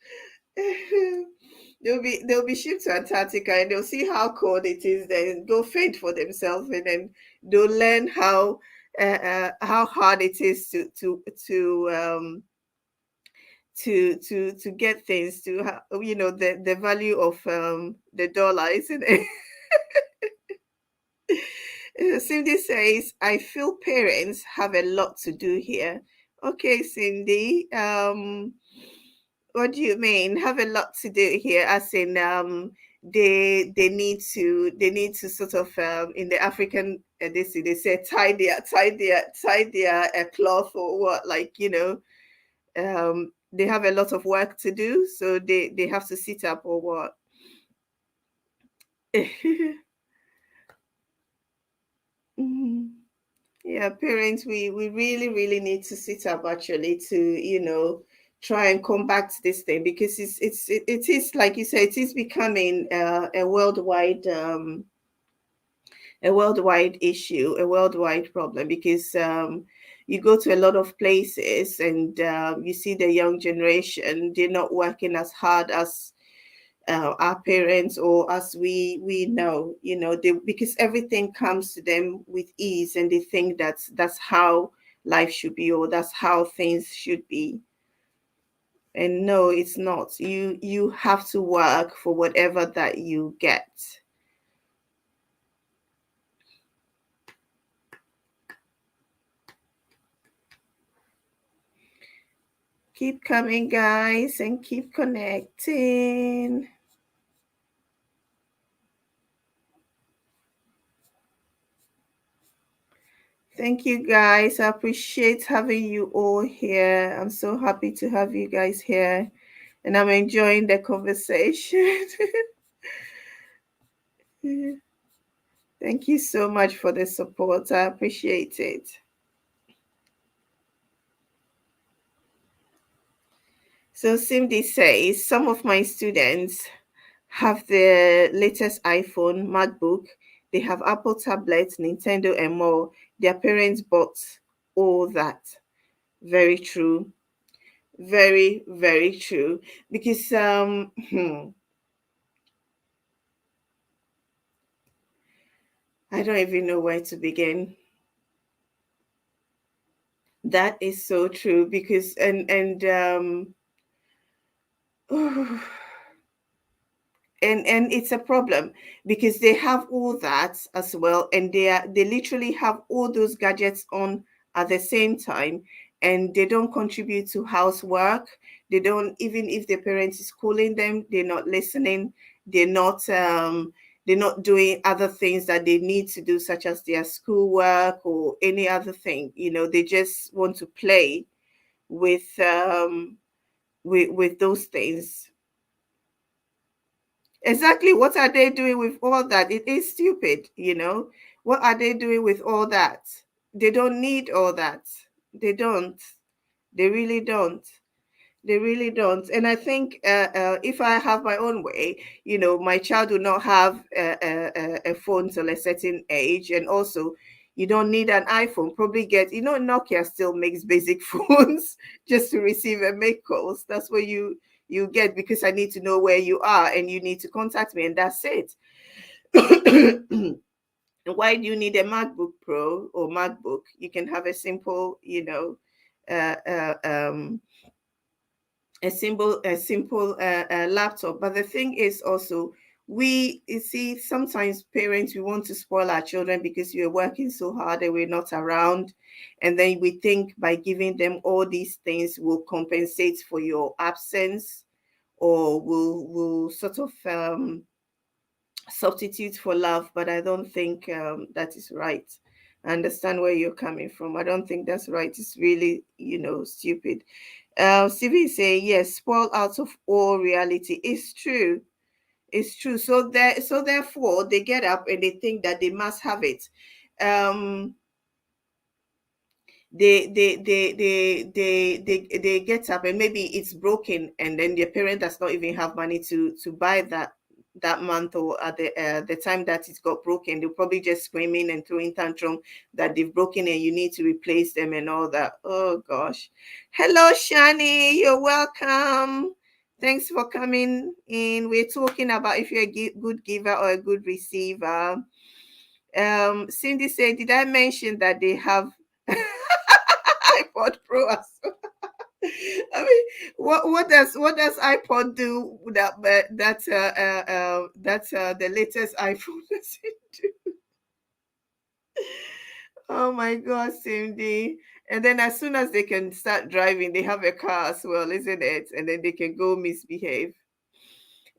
They'll be shipped to Antarctica and they'll see how cold it is, then go fend for themselves, and then they'll learn how hard it is to get things, to the value of the dollar, isn't it? Cindy says, I feel parents have a lot to do here. Okay, Cindy. What do you mean? Have a lot to do here, as in they need to sort of in the African they say tie their cloth, or what, like, they have a lot of work to do, so they have to sit up, or what? Mhm. Yeah, parents, we really, really need to sit up, actually, to try and combat this thing, because it is, like you said, it is becoming a worldwide issue, a worldwide problem, because you go to a lot of places, and you see the young generation, they're not working as hard as our parents, or as we know, because everything comes to them with ease, and they think that's how life should be, or that's how things should be. And no, it's not. You have to work for whatever that you get. Keep coming, guys, and keep connecting. Thank you, guys. I appreciate having you all here. I'm so happy to have you guys here, and I'm enjoying the conversation. Thank you so much for the support. I appreciate it. So Cindy says, some of my students have the latest iPhone, MacBook. They have Apple tablets, Nintendo, and more. Their parents bought all that. Very true. Very, very true. Because I don't even know where to begin. That is so true, because and it's a problem, because they have all that as well, and they literally have all those gadgets on at the same time, and they don't contribute to housework. They don't, even if their parents is calling them, they're not listening. They're not doing other things that they need to do, such as their schoolwork or any other thing. They just want to play with with those things. Exactly. What are they doing with all that? It is stupid. What are they doing with all that? They don't need all that. They don't. They really don't. They really don't. And I think if I have my own way, my child will not have a phone till a certain age. And also, you don't need an iPhone. Probably get, Nokia still makes basic phones just to receive and make calls. That's what you get, because I need to know where you are and you need to contact me, and that's it. Why do you need a MacBook Pro or MacBook? You can have a simple, uh, uh, um, a simple laptop. But the thing is also, you see, sometimes parents, we want to spoil our children because we're working so hard and we're not around, and then we think by giving them all these things will compensate for your absence, or will sort of substitute for love. But I don't think that is right. I understand where you're coming from. I don't think that's right. It's really, stupid. Stevie say yes, spoil out of all reality. It's true. It's true. So therefore they get up and they think that they must have it. they get up and maybe it's broken, and then their parent does not even have money to buy that month, or at the time that it got broken. They'll probably just screaming and throwing tantrum that they've broken and you need to replace them and all that. Oh gosh. Hello, Shani, you're welcome. Thanks for coming in. We're talking about if you're a good giver or a good receiver. Cindy said, did I mention that they have iPod Pro as well? I mean, what does iPod do that's the latest iPhone doesn't do? Oh my God, Cindy. And then as soon as they can start driving, they have a car as well, isn't it? And then they can go misbehave.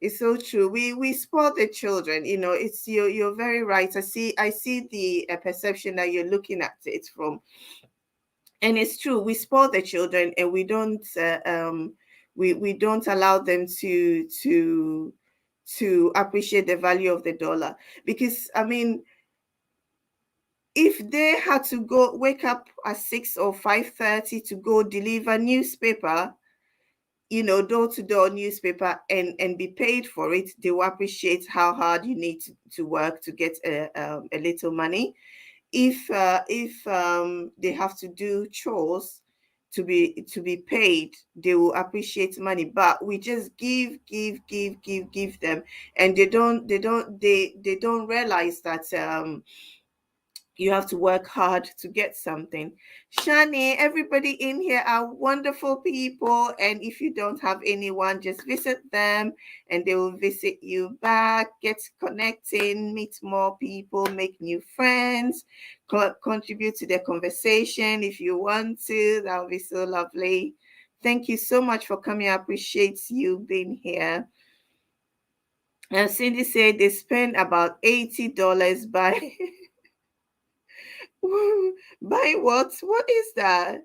It's so true. We spoil the children. You know, it's you're very right. I see the perception that you're looking at it from, and it's true. We spoil the children, and we don't allow them to appreciate the value of the dollar. Because I mean, if they had to go wake up at 6 or 5:30 to go deliver newspaper, you know, door-to-door newspaper, and be paid for it, they will appreciate how hard you need to work to get a little money. If they have to do chores to be paid, they will appreciate money. But we just give them, and they don't realize that you have to work hard to get something. Shani, everybody in here are wonderful people. And if you don't have anyone, just visit them and they will visit you back. Get connecting, meet more people, make new friends, contribute to the conversation if you want to. That would be so lovely. Thank you so much for coming. I appreciate you being here. And Cindy said they spend about $80 by buy what? What is that?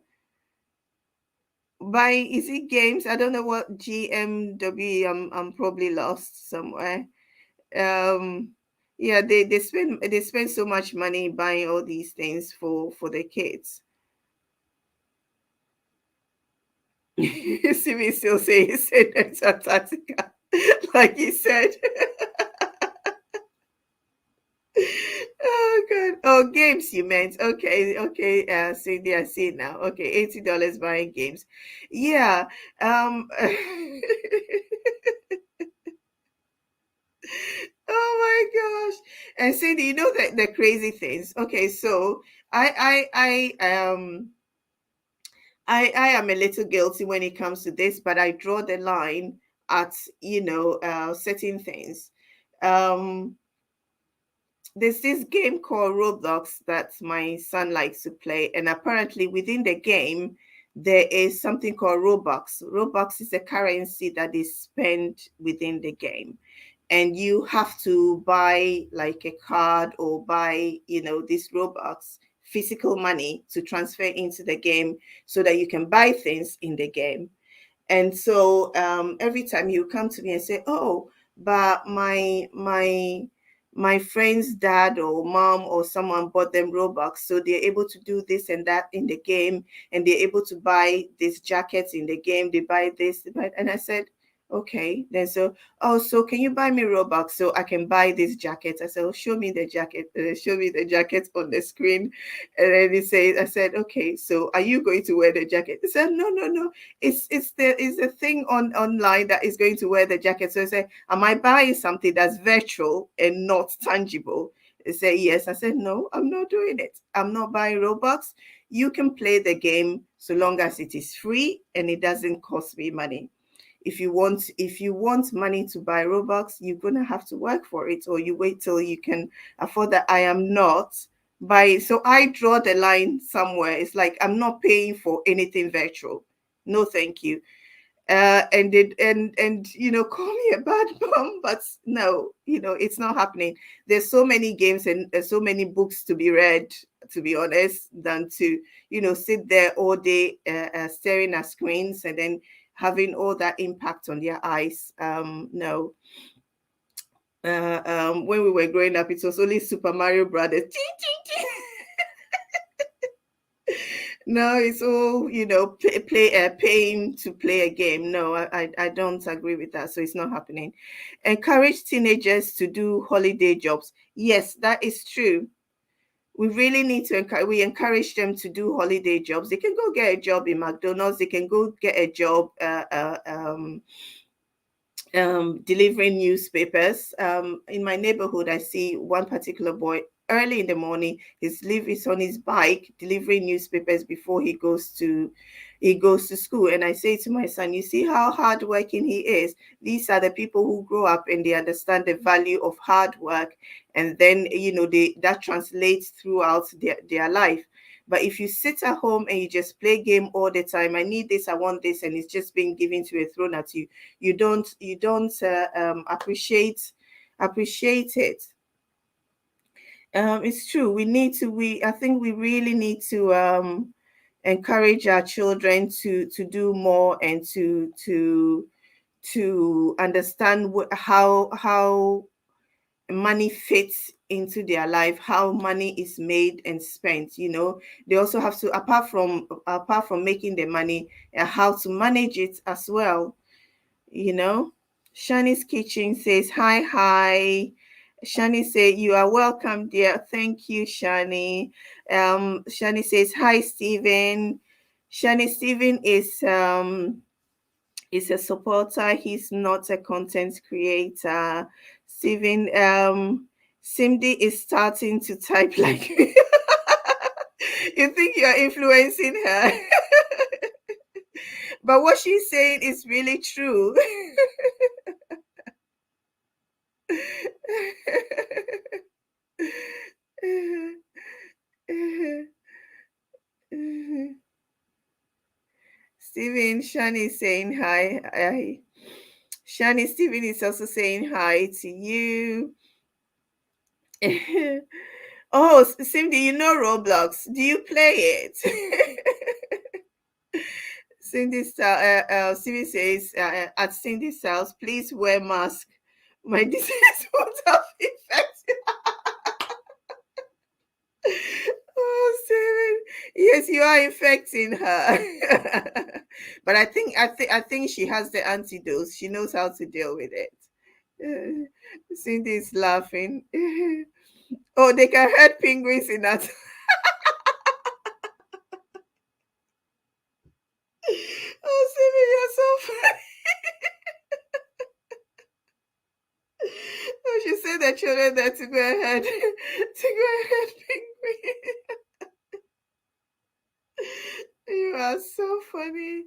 Buy, is it games? I don't know what GMW. I'm probably lost somewhere. Yeah, they spend so much money buying all these things for the kids. See me still say he said it's Antarctica, like he said. Oh God. Oh, games you meant. Okay. Cindy, I see it now. Okay, $80 buying games. Yeah. Oh my gosh. And Cindy, you know the crazy things. Okay, so I am a little guilty when it comes to this, but I draw the line at certain things. Um there's this game called Roblox that my son likes to play, and apparently within the game there is something called Robux. Robux is a currency that is spent within the game, and you have to buy like a card or buy this Robux physical money to transfer into the game so that you can buy things in the game. And so every time you come to me and say, oh, but my friend's dad or mom or someone bought them Robux, so they're able to do this and that in the game, and they're able to buy these jackets in the game. They buy this, and I said, okay. Then so can you buy me Robux so I can buy this jacket? I said, oh, show me the jacket. Show me the jacket on the screen. And then I said, okay, so are you going to wear the jacket? He said, no. It's the thing online that is going to wear the jacket. So I said, am I buying something that's virtual and not tangible? He said, yes. I said, no, I'm not doing it. I'm not buying Robux. You can play the game so long as it is free and it doesn't cost me money. If you want money to buy Robux, you're gonna have to work for it, or you wait till you can afford that. I am not buying. So I draw the line somewhere. It's like I'm not paying for anything virtual. No, thank you. And call me a bad mom, but no, it's not happening. There's so many games and so many books to be read, to be honest, than to sit there all day staring at screens and then having all that impact on their eyes. No. When we were growing up, it was only Super Mario Brothers. No, it's all, paying to play a game. No, I don't agree with that. So it's not happening. Encourage teenagers to do holiday jobs. Yes, that is true. We really need to encourage them to do holiday jobs. They can go get a job in McDonald's. They can go get a job delivering newspapers. In my neighborhood, I see one particular boy early in the morning. He's on his bike delivering newspapers before he goes to school. And I say to my son, you see how hardworking he is. These are the people who grow up and they understand the value of hard work, and then that translates throughout their life. But if you sit at home and you just play game all the time, I need this, I want this, and it's just being given to a thrown at you, you don't appreciate it. It's true. I think we really need to encourage our children to do more and to understand how money fits into their life, how money is made and spent. They also have to, apart from making the money, how to manage it as well. Shani's Kitchen says hi. Shani say you are welcome, dear. Thank you, Shani. Shani says hi, Stephen. Stephen is a supporter. He's not a content creator. Stephen, Cindy is starting to type like me. You think you're influencing her. But what she's saying is really true. Stephen, Shani is saying hi. Shani, Stephen is also saying hi to you. Oh, Cindy, you know Roblox. Do you play it? Cindy says, at Cindy's house, please wear mask. My disease won't have effect. Oh, Steven. Yes, you are infecting her. But I think she has the antidote. She knows how to deal with it. Cindy is laughing. Oh, they can hurt penguins in that. Oh, Cindy, you're so funny. Oh, she said the children there to go ahead penguins. You are so funny.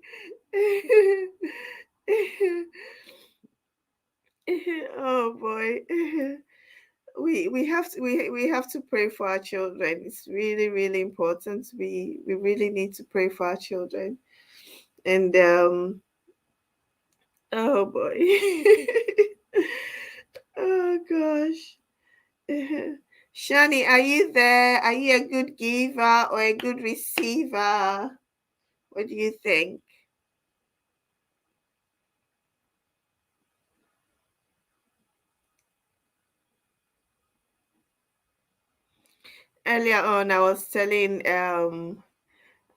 Oh boy. We have to pray for our children. It's really, really important. We really need to pray for our children. And oh boy. Oh gosh. Shani, are you there? Are you a good giver or a good receiver? What do you think? Earlier on, I was telling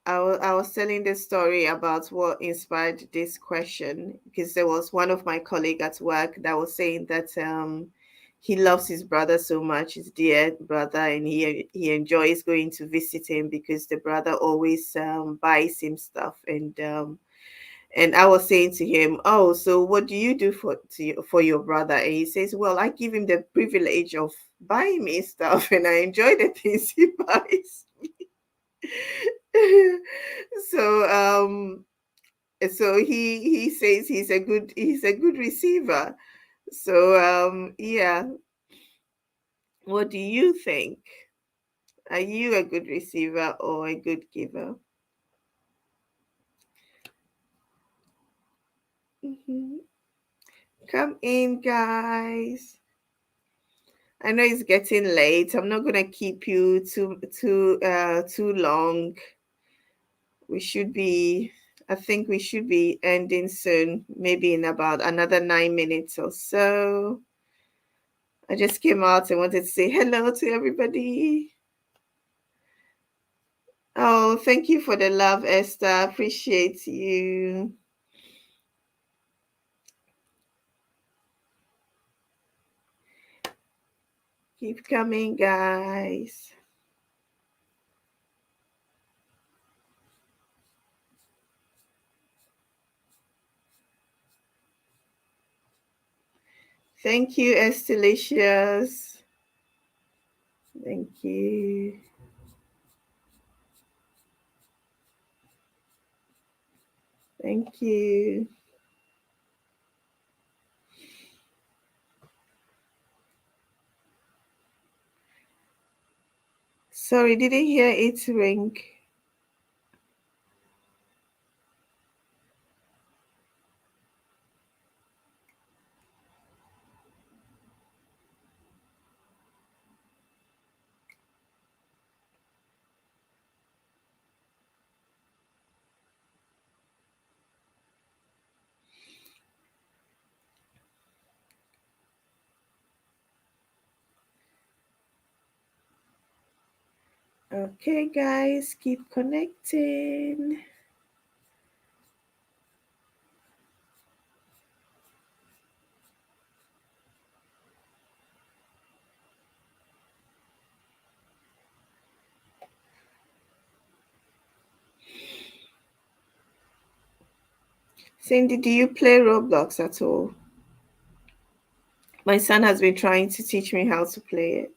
I was telling the story about what inspired this question, because there was one of my colleague at work that was saying that he loves his brother so much, his dear brother, and he enjoys going to visit him because the brother always buys him stuff. And I was saying to him, "Oh, so what do you do for your brother?" And he says, "Well, I give him the privilege of buying me stuff, and I enjoy the things he buys." So he says he's a good receiver. So yeah, what do you think? Are you a good receiver or a good giver? Come in, guys. I know it's getting late. I'm not gonna keep you too long. I think we should be ending soon, maybe in about another 9 minutes or so. I just came out and wanted to say hello to everybody. Oh, thank you for the love, Esther. Appreciate you. Keep coming, guys. Thank you, Estelicious. Thank you. Thank you. Sorry, didn't hear it ring. Okay, guys, keep connecting. Cindy, do you play Roblox at all? My son has been trying to teach me how to play it.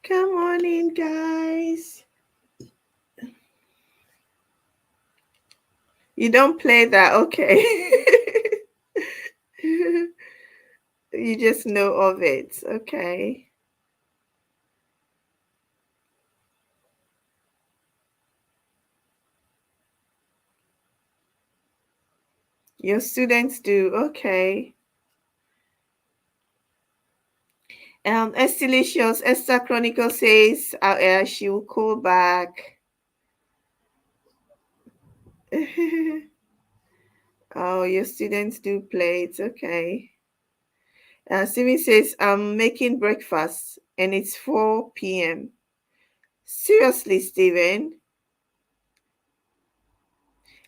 Come on in, guys. You don't play that, okay. You just know of it, okay. Your students do, okay. Estilicious, Esther Chronicle says she will call back. Oh, your students do play it, okay. Steven says, I'm making breakfast and it's 4 p.m. Seriously, Steven?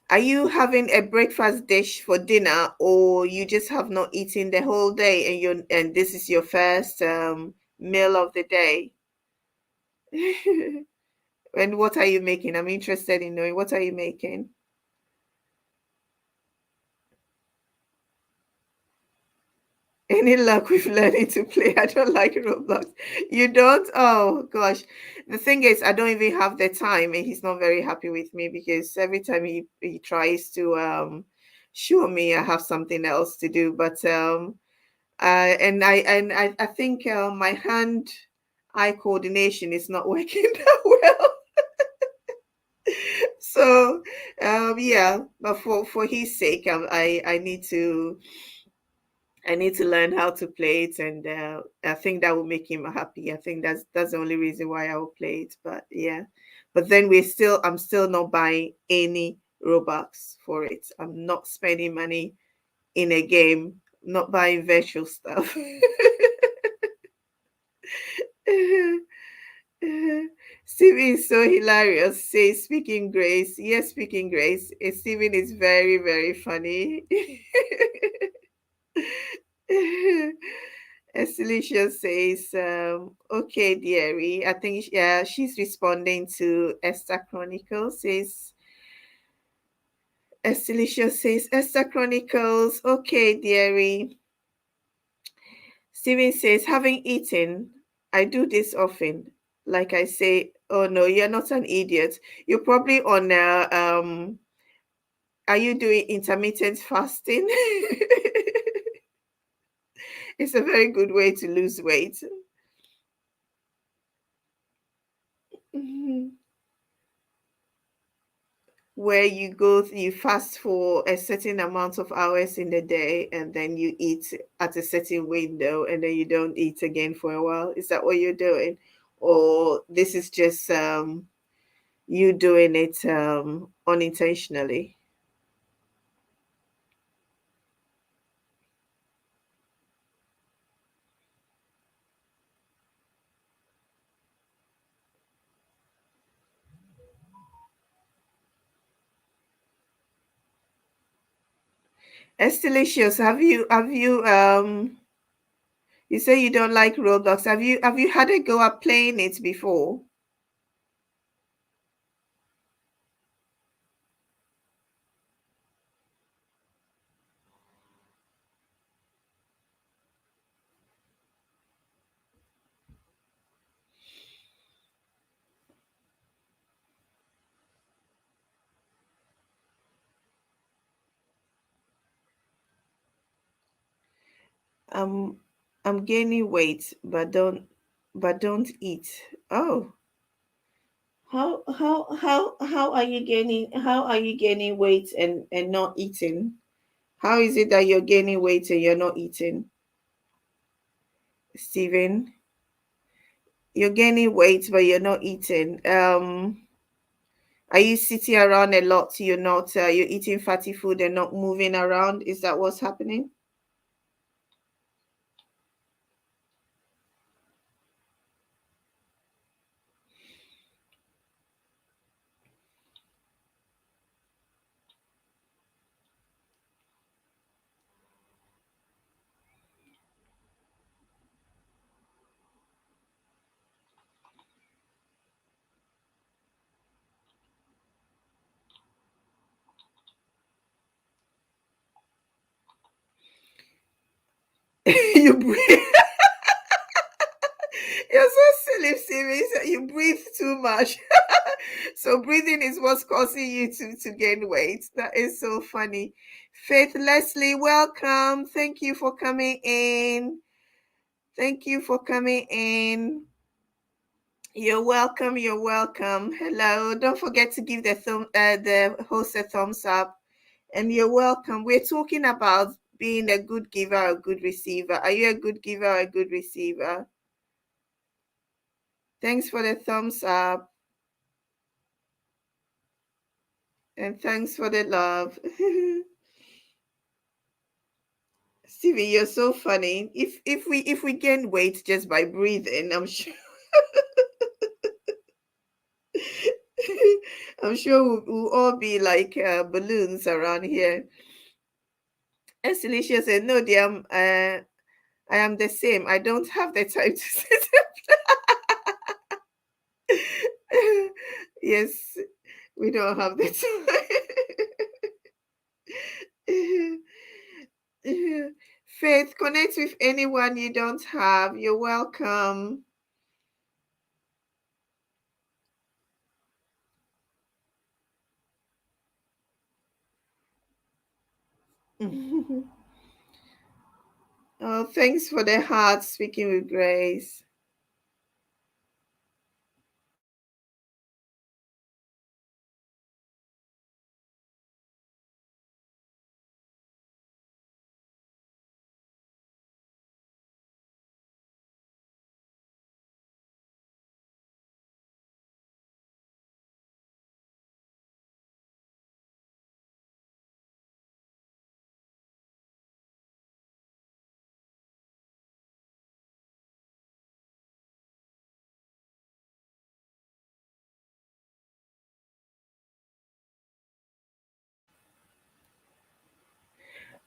Are you having a breakfast dish for dinner, or you just have not eaten the whole day and this is your first meal of the day? And what are you making? I'm interested in knowing, what are you making? Any luck with learning to play? I don't like Roblox. You don't? Oh gosh. The thing is, I don't even have the time, and he's not very happy with me because every time he tries to show me, I have something else to do. But I think my hand eye coordination is not working that well. So yeah, but for his sake, I need to learn how to play it, and I think that will make him happy. I think that's the only reason why I will play it. But yeah, but then I'm still not buying any Robux for it. I'm not spending money in a game, not buying virtual stuff. Stephen is so hilarious. Say speaking grace. Yes, speaking grace. Stephen is very, very funny. Celicia says, okay, dearie. I think she's responding to Esther Chronicles. Celicia says, Esther Chronicles, okay, dearie. Steven says, having eaten, I do this often. Like I say, oh no, you're not an idiot. You're probably on are you doing intermittent fasting? It's a very good way to lose weight. Mhm. where you fast for a certain amount of hours in the day, and then you eat at a certain window, and then you don't eat again for a while? Is that what you're doing? Or this is just you doing it unintentionally? Estelicious, you say you don't like Roblox. Have you had a go at playing it before? Um, I'm gaining weight, but don't eat. Oh, how are you gaining weight and not eating? How is it that you're gaining weight and you're not eating, Stephen? You're gaining weight, but you're not eating. Are you sitting around a lot? You're eating fatty food and not moving around? Is that what's happening? You breathe. You're so silly, Stevie. You breathe too much. So breathing is what's causing you to gain weight. That is so funny. Faith Leslie, welcome. Thank you for coming in. Thank you for coming in. You're welcome. You're welcome. Hello. Don't forget to give the host a thumbs up. And you're welcome. We're talking about being a good giver or a good receiver. Are you a good giver or a good receiver? Thanks for the thumbs up. And thanks for the love. Stevie, you're so funny. If we gain weight just by breathing, I'm sure I'm sure we'll all be like balloons around here. And Celicia said, "No, dear, I am the same. I don't have the time to sit." Yes, we don't have the time. Faith, connect with anyone you don't have. You're welcome. Oh, thanks for the heart, speaking with grace.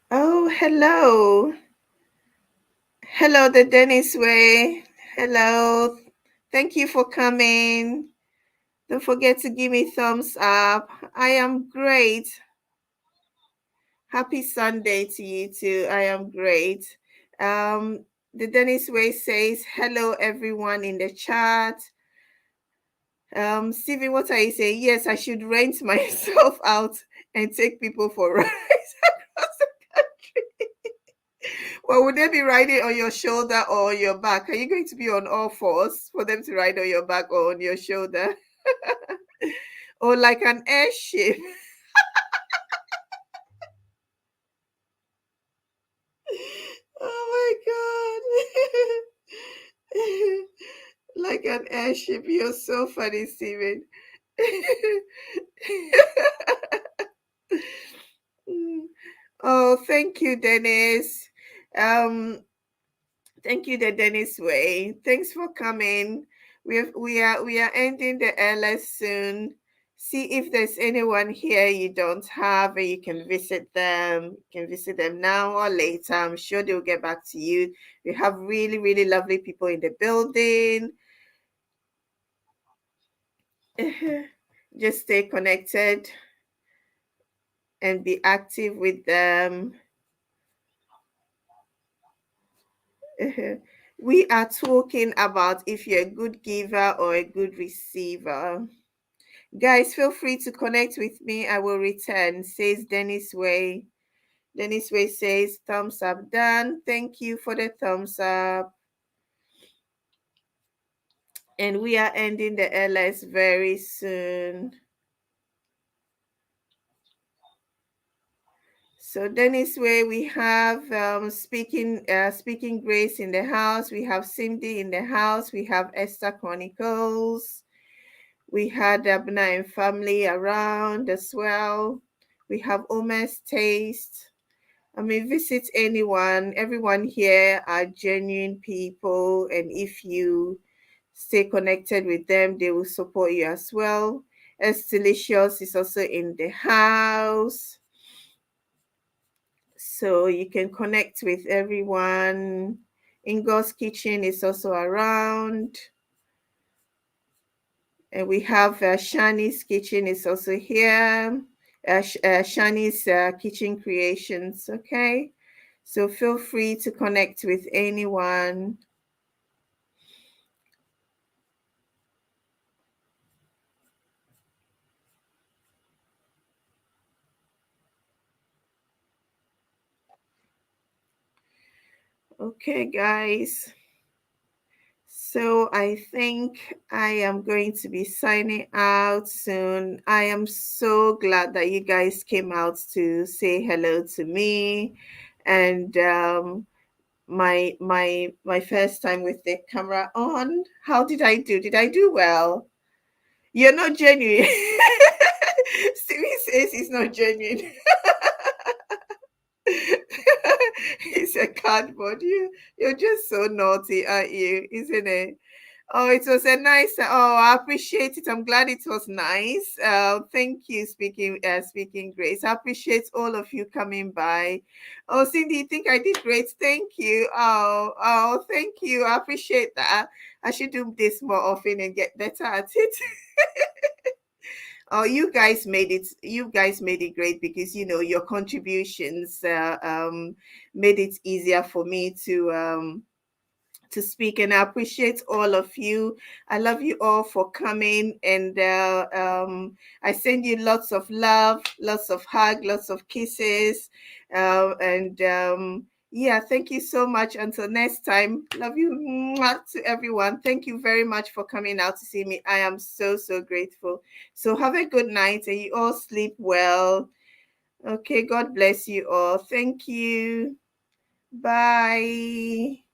Oh, hello. Hello, the Dennis way. Hello. Thank you for coming. Don't forget to give me thumbs up. I am great. Happy Sunday to you too. I am great. The Dennis way says hello everyone in the chat. Stevie, what are you saying? Yes, I should rent myself out and take people for rides across the country. Well, would they be riding on your shoulder or on your back? Are you going to be on all fours for them to ride on your back or on your shoulder? Or like an airship? an airship. You're so funny, Steven. Oh, thank you, Dennis. Thank you, the Dennis way. Thanks for coming. We are ending the LS soon. See if there's anyone here you don't have and you can visit them. You can visit them now or later. I'm sure they'll get back to you. We have really, really lovely people in the building. Just stay connected and be active with them. We are talking about if you're a good giver or a good receiver. Guys, feel free to connect with me. I will return, says Dennis Way. Dennis Way says, thumbs up, Dan. Thank you for the thumbs up. And we are ending the LS very soon. So Dennis Way, we have speaking Grace in the house. We have Cindy in the house. We have Esther Chronicles. We had Abna and family around as well. We have Omer's Taste. I mean, visit anyone. Everyone here are genuine people, and if you stay connected with them, they will support you as well. Estilicious is also in the house, so you can connect with everyone. Ingo's Kitchen is also around. And we have Shani's Kitchen is also here. Shani's Kitchen Creations, okay? So feel free to connect with anyone. Okay, guys. So I think I am going to be signing out soon. I am so glad that you guys came out to say hello to me. And my first time with the camera on. How did I do? Did I do well? You're not genuine. Stevie says he's not genuine. It's a cardboard. You're just so naughty, aren't you? Isn't it? Oh, it was a nice. Oh, I appreciate it. I'm glad it was nice. Thank you, speaking Grace. I appreciate all of you coming by. Oh, Cindy, you think I did great? Thank you. Oh, thank you. I appreciate that. I should do this more often and get better at it. Oh, you guys made it. You guys made it great because your contributions made it easier for me to speak, and I appreciate all of you. I love you all for coming, and I send you lots of love, lots of hug, lots of kisses, and yeah, thank you so much. Until next time, love you to everyone. Thank you very much for coming out to see me. I am so grateful. So have a good night, and you all sleep well. Okay, God bless you all. Thank you. Bye.